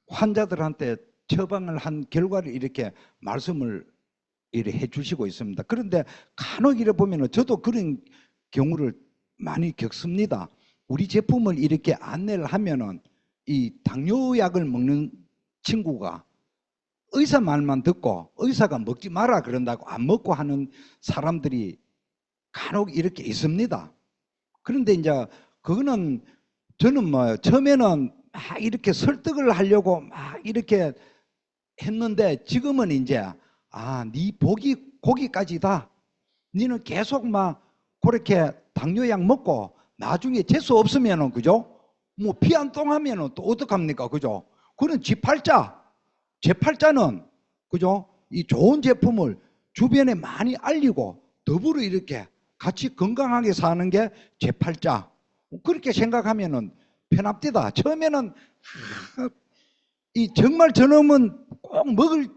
환자들한테 처방을 한 결과를 이렇게 말씀을 이렇게 해주시고 있습니다. 그런데 간혹 이래 보면은 저도 그런 경우를 많이 겪습니다. 우리 제품을 이렇게 안내를 하면은 이 당뇨약을 먹는 친구가 의사 말만 듣고 의사가 먹지 마라 그런다고 안 먹고 하는 사람들이 간혹 이렇게 있습니다. 그런데 이제 그거는 저는 뭐 처음에는 막 이렇게 설득을 하려고 막 이렇게 했는데 지금은 이제 네 복이 거기까지다. 너는 계속 막 그렇게 당뇨약 먹고 나중에 재수 없으면은 그죠? 뭐 피 안 통하면은 또 어떡합니까? 그죠? 그런 제8자는 그죠? 이 좋은 제품을 주변에 많이 알리고 더불어 이렇게 같이 건강하게 사는 게 제8자. 그렇게 생각하면은 편합디다. 처음에는 이 정말 저놈은 꼭 먹을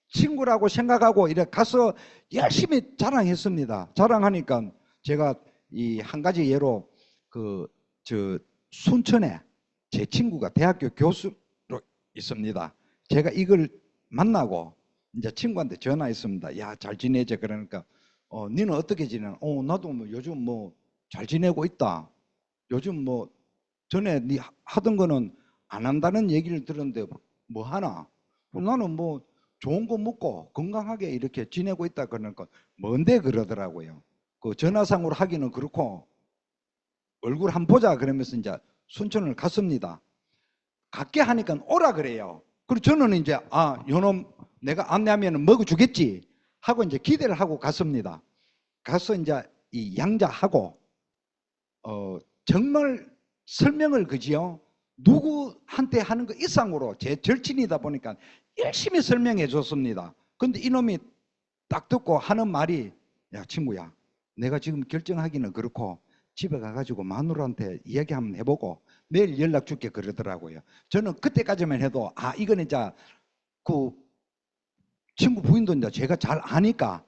친구라고 생각하고 이렇게 가서 열심히 자랑했습니다. 자랑하니까 제가 이 한 가지 예로 순천에 제 친구가 대학교 교수로 있습니다. 제가 이걸 만나고 이제 친구한테 전화했습니다. 야, 잘 지내지? 그러니까 너는 어떻게 지내나? 나도 뭐 요즘 뭐 잘 지내고 있다. 요즘 뭐 전에 네 하던 거는 안 한다는 얘기를 들었는데 뭐 하나? 나는 뭐 좋은 거 먹고 건강하게 이렇게 지내고 있다 그러니까 뭔데 그러더라고요. 그 전화상으로 하기는 그렇고 얼굴 한번 보자 그러면서 이제 순천을 갔습니다. 갈게 하니까 오라 그래요. 그리고 저는 이제 요놈 내가 안내하면 먹어주겠지 하고 이제 기대를 하고 갔습니다. 가서 이제 이 양자하고 정말 설명을 그지요. 누구한테 하는 거 이상으로 제 절친이다 보니까 열심히 설명해 줬습니다. 근데 이놈이 딱 듣고 하는 말이, 야 친구야, 내가 지금 결정하기는 그렇고 집에 가가지고 마누라한테 이야기 한번 해보고 내일 연락 줄게 그러더라고요. 저는 그때까지만 해도 이거는 이제 그 친구 부인도 이제 제가 잘 아니까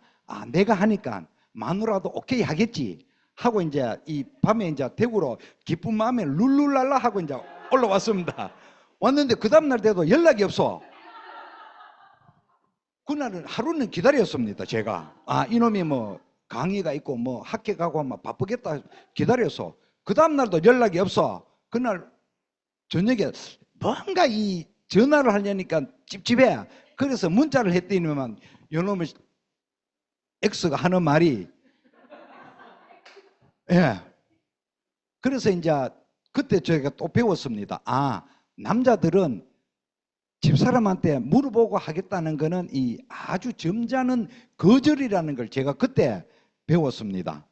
내가 하니까 마누라도 오케이 하겠지 하고 이제 이 밤에 이제 대구로 기쁜 마음에 룰루랄라 하고 이제 올라왔습니다. 왔는데 그 다음날 돼도 연락이 없어. 그날은 하루는 기다렸습니다. 제가 이놈이 뭐 강의가 있고 뭐 학교 가고 하면 바쁘겠다 기다려서 그 다음날도 연락이 없어. 그날 저녁에 뭔가 이 전화를 하려니까 찝찝해. 그래서 문자를 했더니만 요놈의 X가 하는 말이, 예. 그래서 이제 그때 저희가 또 배웠습니다. 남자들은 집사람한테 물어보고 하겠다는 거는 이 아주 점잖은 거절이라는 걸 제가 그때 배웠습니다.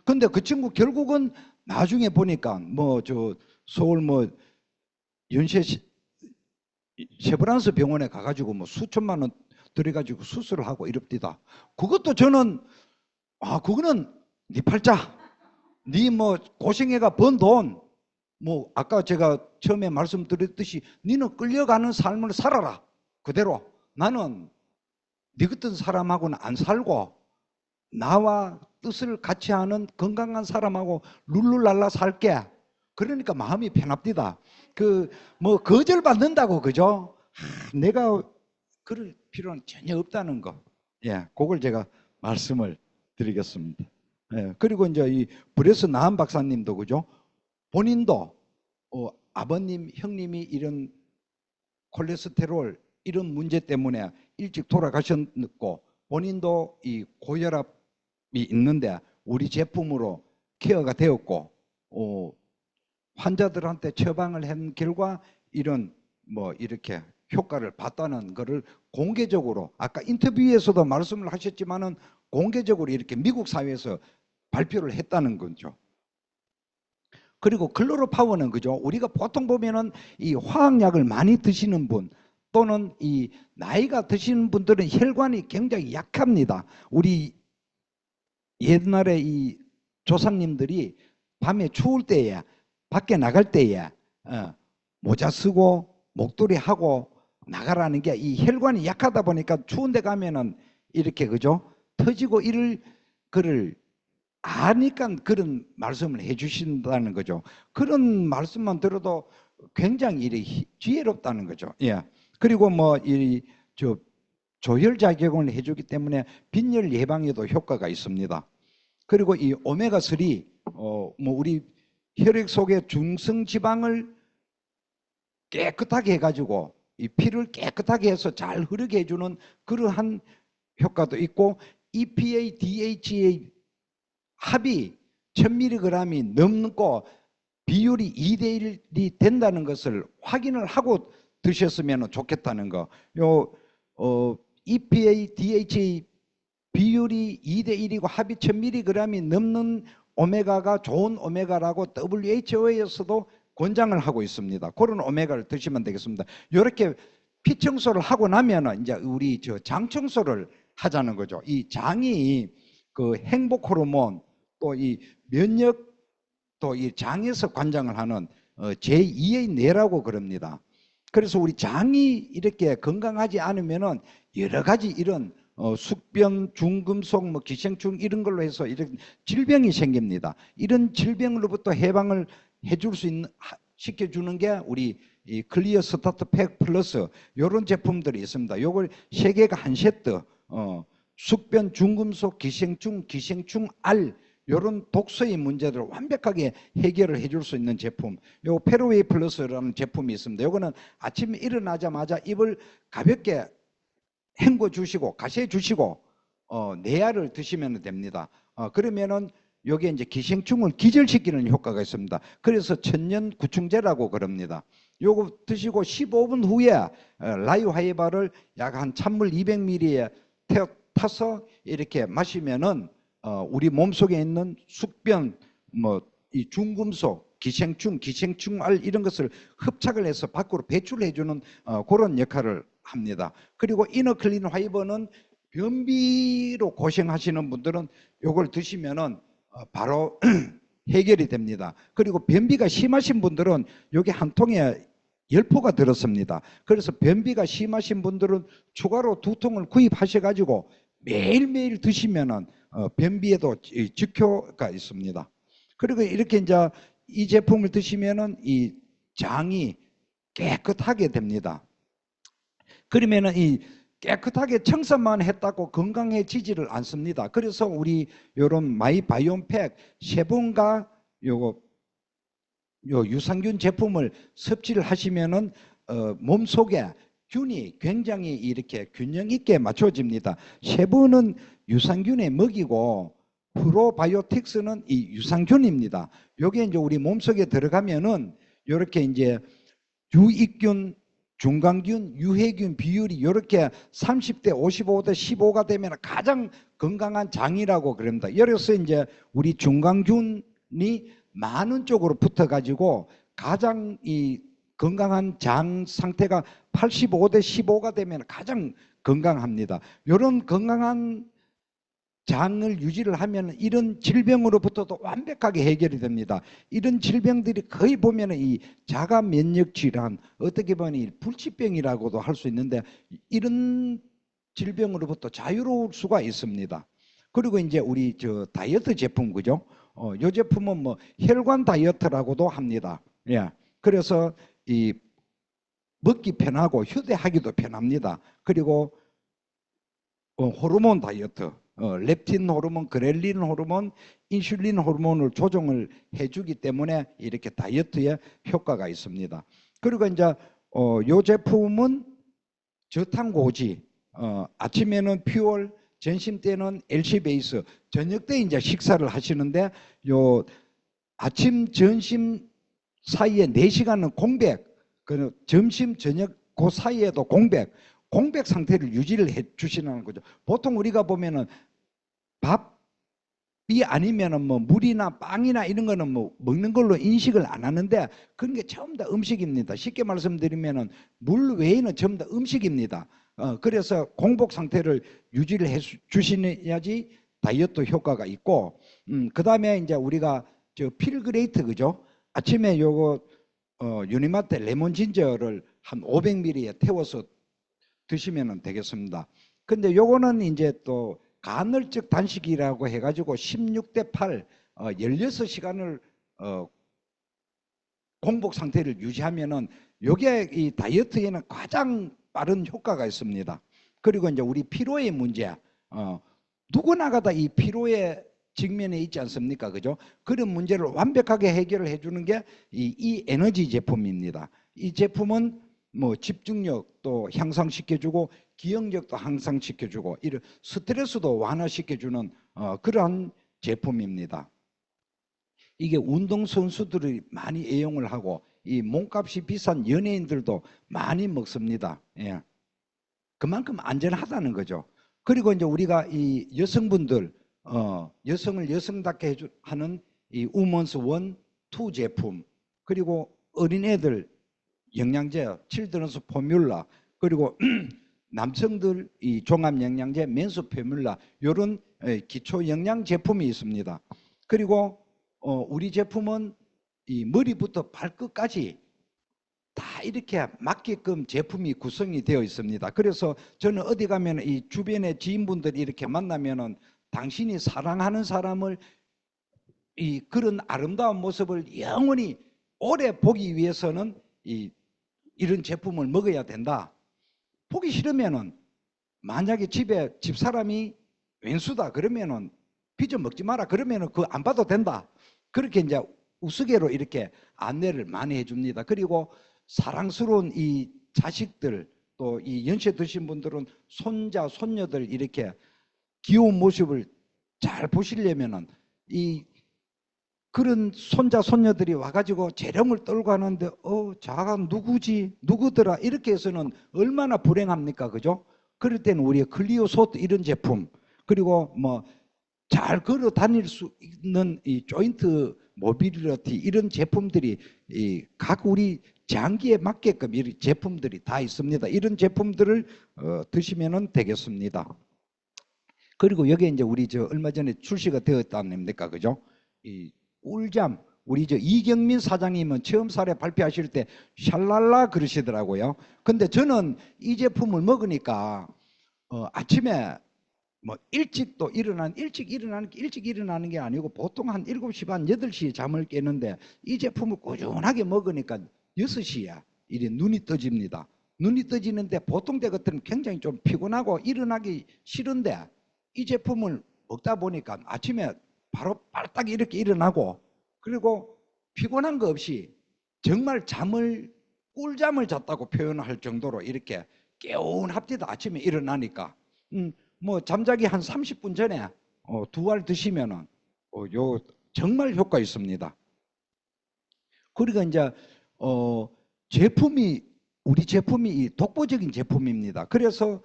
근데 그 친구 결국은 나중에 보니까 뭐 저 서울 뭐 연세 쉐브란스 병원에 가가지고 뭐 수천만 원 들여가지고 수술을 하고 이럽디다. 그것도 저는 그거는 네 팔자, 네 뭐 고생해가 번 돈, 뭐 아까 제가 처음에 말씀드렸듯이 니는 끌려가는 삶을 살아라. 그대로 나는 네 같은 사람하고는 안 살고 나와 뜻을 같이 하는 건강한 사람하고 룰루랄라 살게. 그러니까 마음이 편합디다. 뭐 거절받는다고 그죠? 내가 그럴 필요는 전혀 없다는 거. 예, 그걸 제가 말씀을 드리겠습니다. 예, 그리고 이제 이 브레스 나한 박사님도 그죠? 본인도 아버님, 형님이 이런 콜레스테롤 이런 문제 때문에 일찍 돌아가셨고 본인도 이 고혈압이 있는데 우리 제품으로 케어가 되었고 환자들한테 처방을 한 결과 이런 뭐 이렇게 효과를 봤다는 것을 공개적으로 아까 인터뷰에서도 말씀을 하셨지만은 공개적으로 이렇게 미국 사회에서 발표를 했다는 거죠. 그리고 클로로파워는 그죠? 우리가 보통 보면은 이 화학약을 많이 드시는 분 또는 이 나이가 드시는 분들은 혈관이 굉장히 약합니다. 우리 옛날에 이 조상님들이 밤에 추울 때에 밖에 나갈 때에 모자 쓰고 목도리 하고 나가라는 게 이 혈관이 약하다 보니까 추운 데 가면은 이렇게 그죠? 터지고 이럴 거를 아니까 그런 말씀을 해 주신다는 거죠. 그런 말씀만 들어도 굉장히 지혜롭다는 거죠. 예. 그리고 뭐 이 조혈 작용을 해 주기 때문에 빈혈 예방에도 효과가 있습니다. 그리고 이 오메가3 뭐 우리 혈액 속의 중성 지방을 깨끗하게 해가지고 이 피를 깨끗하게 해서 잘 흐르게 해주는 그러한 효과도 있고 EPA, DHA 합이 1000mg이 넘고 비율이 2대1이 된다는 것을 확인을 하고 드셨으면 좋겠다는 거. EPA, DHA 비율이 2대1이고 합이 1000mg이 넘는 오메가가 좋은 오메가라고 WHO에서도 권장을 하고 있습니다. 그런 오메가를 드시면 되겠습니다. 이렇게 피 청소를 하고 나면은 이제 우리 장 청소를 하자는 거죠. 이 장이 그 행복 호르몬 또 이 면역 또 이 장에서 관장을 하는 제2의 뇌라고 그럽니다. 그래서 우리 장이 이렇게 건강하지 않으면은 여러 가지 이런 숙변, 중금속, 뭐 기생충 이런 걸로 해서 이런 질병이 생깁니다. 이런 질병으로부터 해방을 해줄 수 있는 시켜주는 게 우리 이 클리어 스타트 팩 플러스 이런 제품들이 있습니다. 요걸 3개가 한 세트 숙변, 중금속, 기생충 알 이런 독소의 문제들을 완벽하게 해결을 해줄 수 있는 제품, 요 페로웨이 플러스라는 제품이 있습니다. 요거는 아침에 일어나자마자 입을 가볍게 헹궈 주시고 가셔 주시고 내야를 드시면 됩니다. 그러면은 요게 이제 기생충을 기절시키는 효과가 있습니다. 그래서 천년구충제라고 그럽니다. 요거 드시고 15분 후에 라이오하이바를 약 한 찬물 200ml에 타서 이렇게 마시면은 우리 몸속에 있는 숙변, 뭐 이 중금속, 기생충알 이런 것을 흡착을 해서 밖으로 배출해주는 그런 역할을 합니다. 그리고 이너클린 화이버는 변비로 고생하시는 분들은 요걸 드시면은 바로 해결이 됩니다. 그리고 변비가 심하신 분들은 여기 한 통에 10포가 들었습니다. 그래서 변비가 심하신 분들은 추가로 2통을 구입하셔가지고 매일매일 드시면은 변비에도 직효가 있습니다. 그리고 이렇게 이제 이 제품을 드시면은 이 장이 깨끗하게 됩니다. 그러면은 이 깨끗하게 청소만 했다고 건강해지지를 않습니다. 그래서 우리 요런 마이바이옴팩 세분과 요 유산균 제품을 섭취를 하시면은 몸속에 균이 굉장히 이렇게 균형 있게 맞춰집니다. 세분은 유산균의 먹이고 프로바이오틱스는 이 유산균입니다. 요게 이제 우리 몸속에 들어가면은 요렇게 이제 유익균, 중간균, 유해균 비율이 이렇게 30대 55대 15가 되면 가장 건강한 장이라고 그럽니다. 그래서 이제 우리 중간균이 많은 쪽으로 붙어가지고 가장 이 건강한 장 상태가 85대 15가 되면 가장 건강합니다. 이런 건강한 장을 유지를 하면 이런 질병으로부터도 완벽하게 해결이 됩니다. 이런 질병들이 거의 보면 이 자가 면역 질환, 어떻게 보면 이 불치병이라고도 할 수 있는데 이런 질병으로부터 자유로울 수가 있습니다. 그리고 이제 우리 저 다이어트 제품 그죠? 이 제품은 뭐 혈관 다이어트라고도 합니다. 예. 그래서 이 먹기 편하고 휴대하기도 편합니다. 그리고 호르몬 다이어트. 렙틴 호르몬, 그렐린 호르몬, 인슐린 호르몬을 조정을 해주기 때문에 이렇게 다이어트에 효과가 있습니다. 그리고 이제 요 제품은 저탄고지, 아침에는 퓨얼, 점심 때는 LC 베이스, 저녁 때 이제 식사를 하시는데 요 아침, 점심 사이에 4시간은 공백, 그 점심, 저녁 그 사이에도 공백 상태를 유지를 해 주시는 거죠. 보통 우리가 보면은 밥이 아니면은 뭐 물이나 빵이나 이런 거는 뭐 먹는 걸로 인식을 안 하는데 그런 게 전부 다 음식입니다. 쉽게 말씀드리면은 물 외에는 전부 다 음식입니다. 그래서 공복 상태를 유지를 해 주시야지 다이어트 효과가 있고, 그 다음에 이제 우리가 저 필그레이트 그죠? 아침에 요거 유니마트 레몬 진저를 한 500ml에 태워서 드시면 되겠습니다. 근데 요거는 이제 또 간헐적 단식이라고 해가지고 16대 8 16시간을 공복 상태를 유지하면은 요게 이 다이어트에는 가장 빠른 효과가 있습니다. 그리고 이제 우리 피로의 문제, 누구나가 다 이 피로의 직면에 있지 않습니까? 그죠? 그런 문제를 완벽하게 해결을 해주는 게 이 에너지 제품입니다. 이 제품은 뭐 집중력도 향상시켜주고 기억력도 향상시켜주고 이런 스트레스도 완화시켜주는 그러한 제품입니다. 이게 운동선수들이 많이 애용을 하고 이 몸값이 비싼 연예인들도 많이 먹습니다. 예. 그만큼 안전하다는 거죠. 그리고 이제 우리가 이 여성분들 여성을 여성답게 하는 이 우먼스 1, 2 제품, 그리고 어린애들 영양제, 칠드런스 포뮬라, 그리고 남성들 이 종합 영양제 맨스 포뮬라, 이런 기초 영양 제품이 있습니다. 그리고 우리 제품은 이 머리부터 발끝까지 다 이렇게 맞게끔 제품이 구성이 되어 있습니다. 그래서 저는 어디 가면 이 주변의 지인분들이 이렇게 만나면은 당신이 사랑하는 사람을 이 그런 아름다운 모습을 영원히 오래 보기 위해서는 이런 제품을 먹어야 된다. 보기 싫으면은 만약에 집에 집사람이 왼수다 그러면은 빚어 먹지 마라 그러면은 그거 안 봐도 된다. 그렇게 이제 우스개로 이렇게 안내를 많이 해줍니다. 그리고 사랑스러운 이 자식들 또 이 연세 드신 분들은 손자 손녀들 이렇게 귀여운 모습을 잘 보시려면은 이 그런 손자 손녀들이 와가지고 재롱을 떨고 하는데 자가 누구지 누구더라 이렇게 해서는 얼마나 불행합니까, 그죠? 그럴 때는 우리의 클리오소트 이런 제품, 그리고 뭐 잘 걸어 다닐 수 있는 이 조인트 모빌리티 이런 제품들이 각 우리 장기에 맞게끔 이 제품들이 다 있습니다. 이런 제품들을 드시면 되겠습니다. 그리고 여기에 이제 우리 얼마 전에 출시가 되었다 아닙니까, 그죠? 이 꿀잠, 우리 이경민 사장님은 처음 사례 발표하실 때 샬랄라 그러시더라고요. 근데 저는 이 제품을 먹으니까 아침에 뭐 일찍 일어나는 게 아니고 보통 한 7시 반, 8시에 잠을 깨는데 이 제품을 꾸준하게 먹으니까 6시에 이래 눈이 떠집니다. 눈이 떠지는데 보통 때 같으면 굉장히 좀 피곤하고 일어나기 싫은데 이 제품을 먹다 보니까 아침에 바로 빨딱 이렇게 일어나고, 그리고 피곤한 거 없이 정말 꿀잠을 잤다고 표현할 정도로 이렇게 개운합니다. 아침에 일어나니까. 뭐 잠자기 한 30분 전에 2알 드시면은 요 정말 효과 있습니다. 그리고 이제 우리 제품이 독보적인 제품입니다. 그래서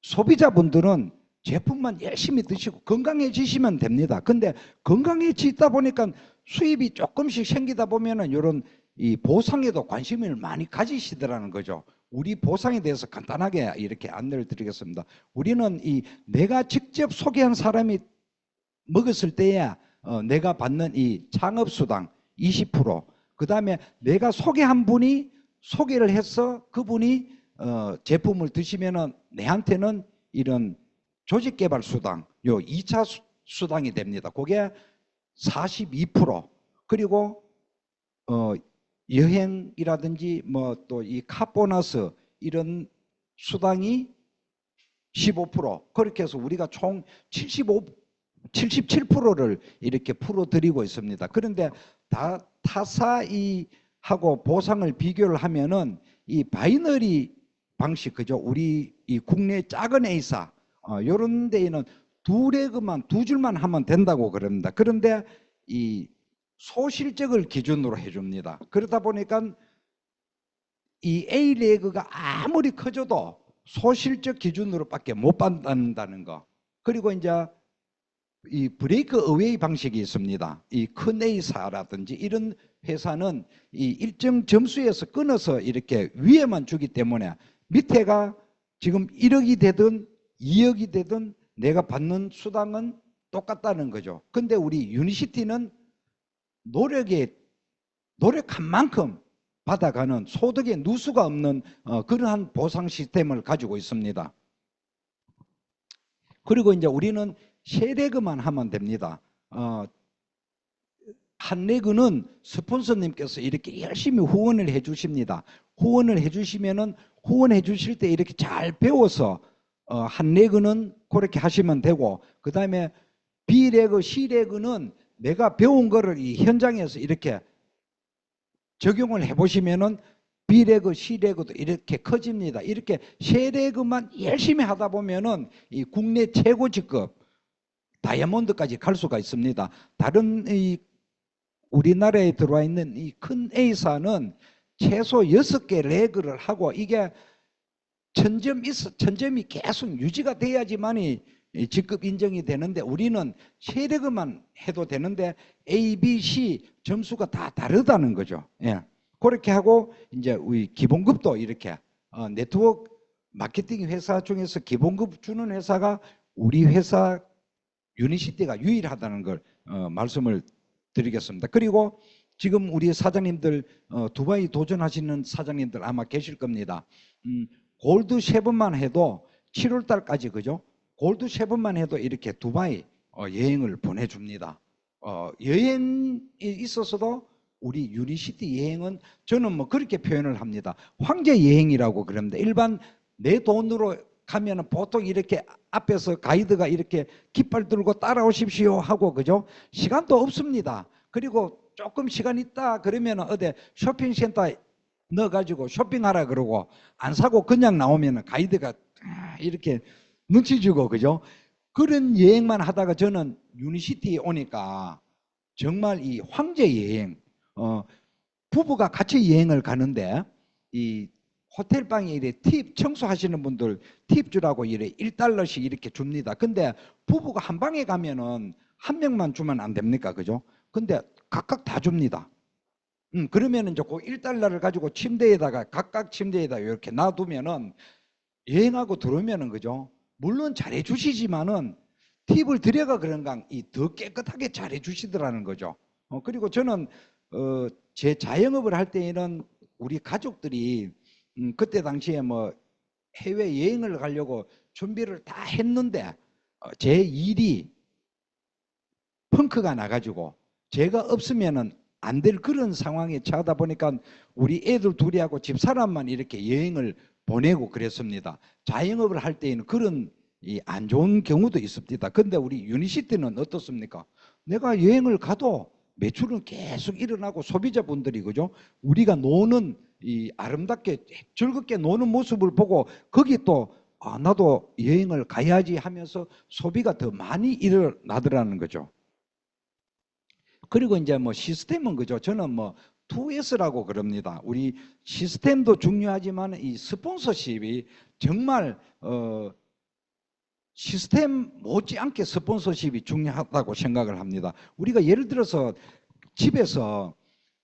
소비자분들은 제품만 열심히 드시고 건강해지시면 됩니다. 근데 건강해지다 보니까 수입이 조금씩 생기다 보면은 이런 이 보상에도 관심을 많이 가지시더라는 거죠. 우리 보상에 대해서 간단하게 이렇게 안내를 드리겠습니다. 우리는 내가 직접 소개한 사람이 먹었을 때에 내가 받는 이 창업수당 20%, 그 다음에 내가 소개한 분이 소개를 해서 그분이 제품을 드시면은 내한테는 이런 조직개발수당, 요 2차 수당이 됩니다. 그게 42%, 그리고 여행이라든지 뭐 또 이 카보너스 이런 수당이 15%, 그렇게 해서 우리가 총 77%를 이렇게 풀어드리고 있습니다. 그런데 타사하고 보상을 비교를 하면은 이 바이너리 방식, 그죠? 우리 이 국내 작은 A사 요런 데에는 두 줄만 하면 된다고 그럽니다. 그런데 이 소실적을 기준으로 해줍니다. 그러다 보니까 이 A레그가 아무리 커져도 소실적 기준으로밖에 못 받는다는 거. 그리고 이제 이 브레이크 어웨이 방식이 있습니다. 이 큰 A사라든지 이런 회사는 이 일정 점수에서 끊어서 이렇게 위에만 주기 때문에 밑에가 지금 1억이 되든 2억이 되든 내가 받는 수당은 똑같다는 거죠. 근데 우리 유니시티는 노력한 만큼 받아가는 소득의 누수가 없는 그러한 보상 시스템을 가지고 있습니다. 그리고 이제 우리는 세 레그만 하면 됩니다. 한 레그는 스폰서님께서 이렇게 열심히 후원을 해 주십니다. 후원을 해 주시면은 후원해 주실 때 이렇게 잘 배워서 한 레그는 그렇게 하시면 되고, 그 다음에 B레그, C레그는 내가 배운 거를 이 현장에서 이렇게 적용을 해보시면은 B레그, C레그도 이렇게 커집니다. 이렇게 세 레그만 열심히 하다 보면은 이 국내 최고 직급 다이아몬드까지 갈 수가 있습니다. 다른 이 우리나라에 들어와 있는 이 큰 A사는 최소 6개 레그를 하고 이게 천점이 계속 유지가 돼야지만이 직급 인정이 되는데, 우리는 세 레그만 해도 되는데 A, B, C 점수가 다 다르다는 거죠. 예. 그렇게 하고 이제 우리 기본급도 이렇게 네트워크 마케팅 회사 중에서 기본급 주는 회사가 우리 회사 유니시티가 유일하다는 걸 말씀을 드리겠습니다. 그리고 지금 우리 사장님들 두바이 도전하시는 사장님들 아마 계실 겁니다. 골드 7번만 해도 7월 달까지, 그죠? 골드 7번만 해도 이렇게 두바이 여행을 보내줍니다. 여행에 있어서도 우리 유니시티 여행은 저는 뭐 그렇게 표현을 합니다. 황제 여행이라고 그럽니다. 일반 내 돈으로 가면은 보통 이렇게 앞에서 가이드가 이렇게 깃발 들고 따라오십시오 하고, 그죠? 시간도 없습니다. 그리고 조금 시간 있다 그러면 어디 쇼핑센터 넣어가지고 쇼핑하라 그러고 안 사고 그냥 나오면 가이드가 이렇게 눈치 주고, 그죠? 그런 여행만 하다가 저는 유니시티에 오니까 정말 이 황제 여행, 부부가 같이 여행을 가는데 이 호텔 방에 이래 팁 청소하시는 분들 팁 주라고 이래 1달러씩 이렇게 줍니다. 근데 부부가 한 방에 가면은 한 명만 주면 안 됩니까? 그죠? 근데 각각 다 줍니다. 그러면은 이제 그 1달러를 가지고 침대에다가 각각 침대에다 이렇게 놔두면은 여행하고 들어오면은 그죠? 물론 잘해 주시지만은 팁을 드려가 그런가 더 깨끗하게 잘해 주시더라는 거죠. 그리고 저는 제 자영업을 할 때에는 우리 가족들이 그때 당시에 뭐 해외 여행을 가려고 준비를 다 했는데 제 일이 펑크가 나가지고 제가 없으면은 안 될 그런 상황에 처하다 보니까 우리 애들 둘이 하고 집사람만 이렇게 여행을 보내고 그랬습니다. 자영업을 할 때에는 그런 안 좋은 경우도 있습니다. 근데 우리 유니시티는 어떻습니까? 내가 여행을 가도 매출은 계속 일어나고 소비자분들이 그죠? 우리가 노는 이 아름답게 즐겁게 노는 모습을 보고 거기 또 나도 여행을 가야지 하면서 소비가 더 많이 일어나더라는 거죠. 그리고 이제 뭐 시스템은 그죠? 저는 뭐 2S라고 그럽니다. 우리 시스템도 중요하지만 이 스폰서십이 정말 시스템 못지않게 스폰서십이 중요하다고 생각을 합니다. 우리가 예를 들어서 집에서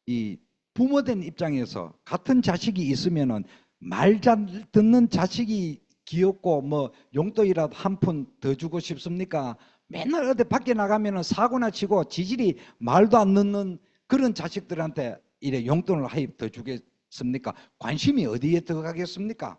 이 부모된 입장에서 같은 자식이 있으면은 말 잘 듣는 자식이 귀엽고 뭐 용돈이라도 한 푼 더 주고 싶습니까? 맨날 어디 밖에 나가면은 사고나 치고 지질이 말도 안 듣는 그런 자식들한테 이래 용돈을 하입 더 주겠습니까? 관심이 어디에 들어가겠습니까?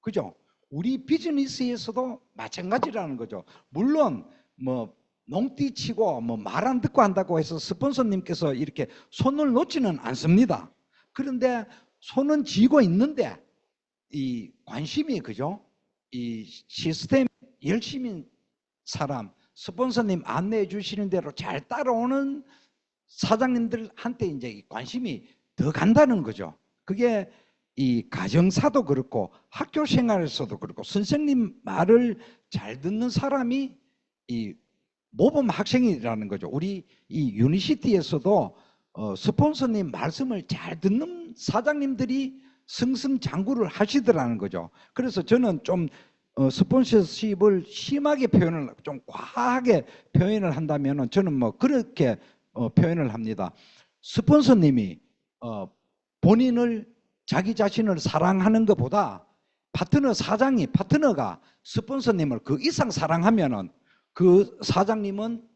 그죠? 우리 비즈니스에서도 마찬가지라는 거죠. 물론 뭐 농띠 치고 뭐 말 안 듣고 한다고 해서 스폰서님께서 이렇게 손을 놓지는 않습니다. 그런데 손은 쥐고 있는데 이 관심이 그죠? 이 시스템 열심히 사람 스폰서님 안내해 주시는 대로 잘 따라오는 사장님들한테 이제 관심이 더 간다는 거죠. 그게 이 가정사도 그렇고 학교 생활에서도 그렇고 선생님 말을 잘 듣는 사람이 이 모범 학생이라는 거죠. 우리 이 유니시티에서도 스폰서님 말씀을 잘 듣는 사장님들이 승승장구를 하시더라는 거죠. 그래서 저는 좀 스폰서십을 심하게 표현을 좀 과하게 표현을 한다면은 저는 뭐 그렇게 표현을 합니다. 스폰서님이 본인을 자기 자신을 사랑하는 것보다 파트너가 스폰서님을 그 이상 사랑하면은 그 사장님은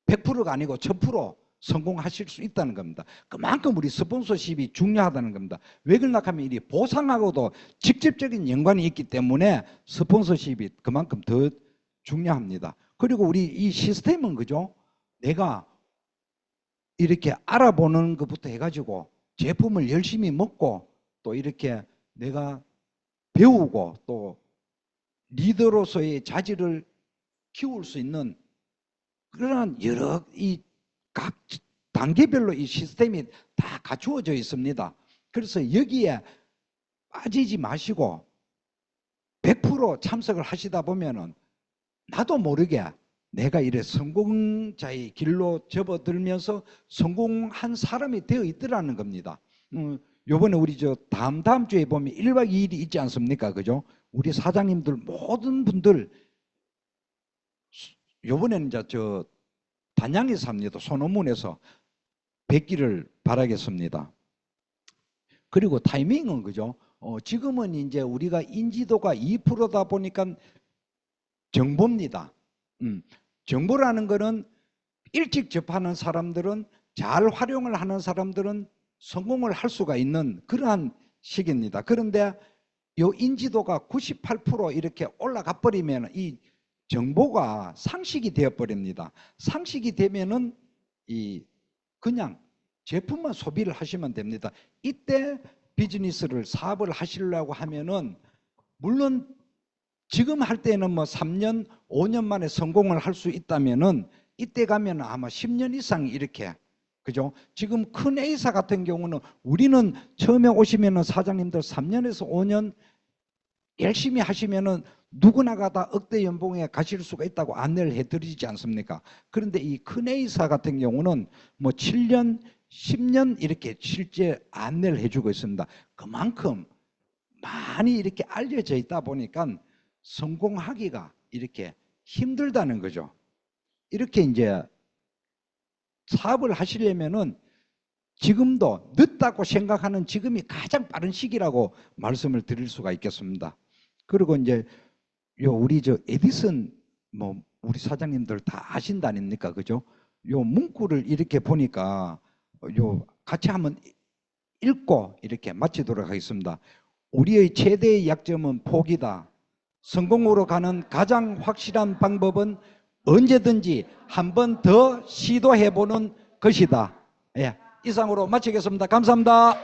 100%가 아니고 1000% 성공하실 수 있다는 겁니다. 그만큼 우리 스폰서십이 중요하다는 겁니다. 왜 그러냐 하면 이 보상하고도 직접적인 연관이 있기 때문에 스폰서십이 그만큼 더 중요합니다. 그리고 우리 이 시스템은 그죠? 내가 이렇게 알아보는 것부터 해가지고 제품을 열심히 먹고 또 이렇게 내가 배우고 또 리더로서의 자질을 키울 수 있는 그런 여러 이 각 단계별로 이 시스템이 다 갖추어져 있습니다. 그래서 여기에 빠지지 마시고 100% 참석을 하시다 보면은 나도 모르게 내가 이래 성공자의 길로 접어들면서 성공한 사람이 되어 있더라는 겁니다. 요번에 우리 다음 주에 보면 1박 2일이 있지 않습니까? 그죠? 우리 사장님들 모든 분들 요번에는 이제 단양에서 합니다. 소노문에서 뵙기를 바라겠습니다. 그리고 타이밍은 그죠? 지금은 이제 우리가 인지도가 2%다 보니까 정보입니다. 정보라는 거는 일찍 접하는 사람들은 잘 활용을 하는 사람들은 성공을 할 수가 있는 그러한 시기입니다. 그런데 이 인지도가 98% 이렇게 올라가 버리면 이 정보가 상식이 되어 버립니다. 상식이 되면은 그냥 제품만 소비를 하시면 됩니다. 이때 비즈니스를 사업을 하시려고 하면은 물론 지금 할 때는 뭐 3년, 5년 만에 성공을 할 수 있다면은 이때 가면 아마 10년 이상 이렇게 그죠? 지금 큰 A사 같은 경우는 우리는 처음에 오시면은 사장님들 3년에서 5년 열심히 하시면은 누구나가 다 억대 연봉에 가실 수가 있다고 안내를 해드리지 않습니까? 그런데 이 큰 A사 같은 경우는 뭐 7년, 10년 이렇게 실제 안내를 해주고 있습니다. 그만큼 많이 이렇게 알려져 있다 보니까 성공하기가 이렇게 힘들다는 거죠. 이렇게 이제 사업을 하시려면은 지금도 늦다고 생각하는 지금이 가장 빠른 시기라고 말씀을 드릴 수가 있겠습니다. 그리고 이제 우리 에디슨 뭐 우리 사장님들 다 아신다 아닙니까? 그죠? 요 문구를 이렇게 보니까 같이 한번 읽고 이렇게 마치도록 하겠습니다. 우리의 최대의 약점은 포기다. 성공으로 가는 가장 확실한 방법은 언제든지 한 번 더 시도해보는 것이다. 예, 이상으로 마치겠습니다. 감사합니다.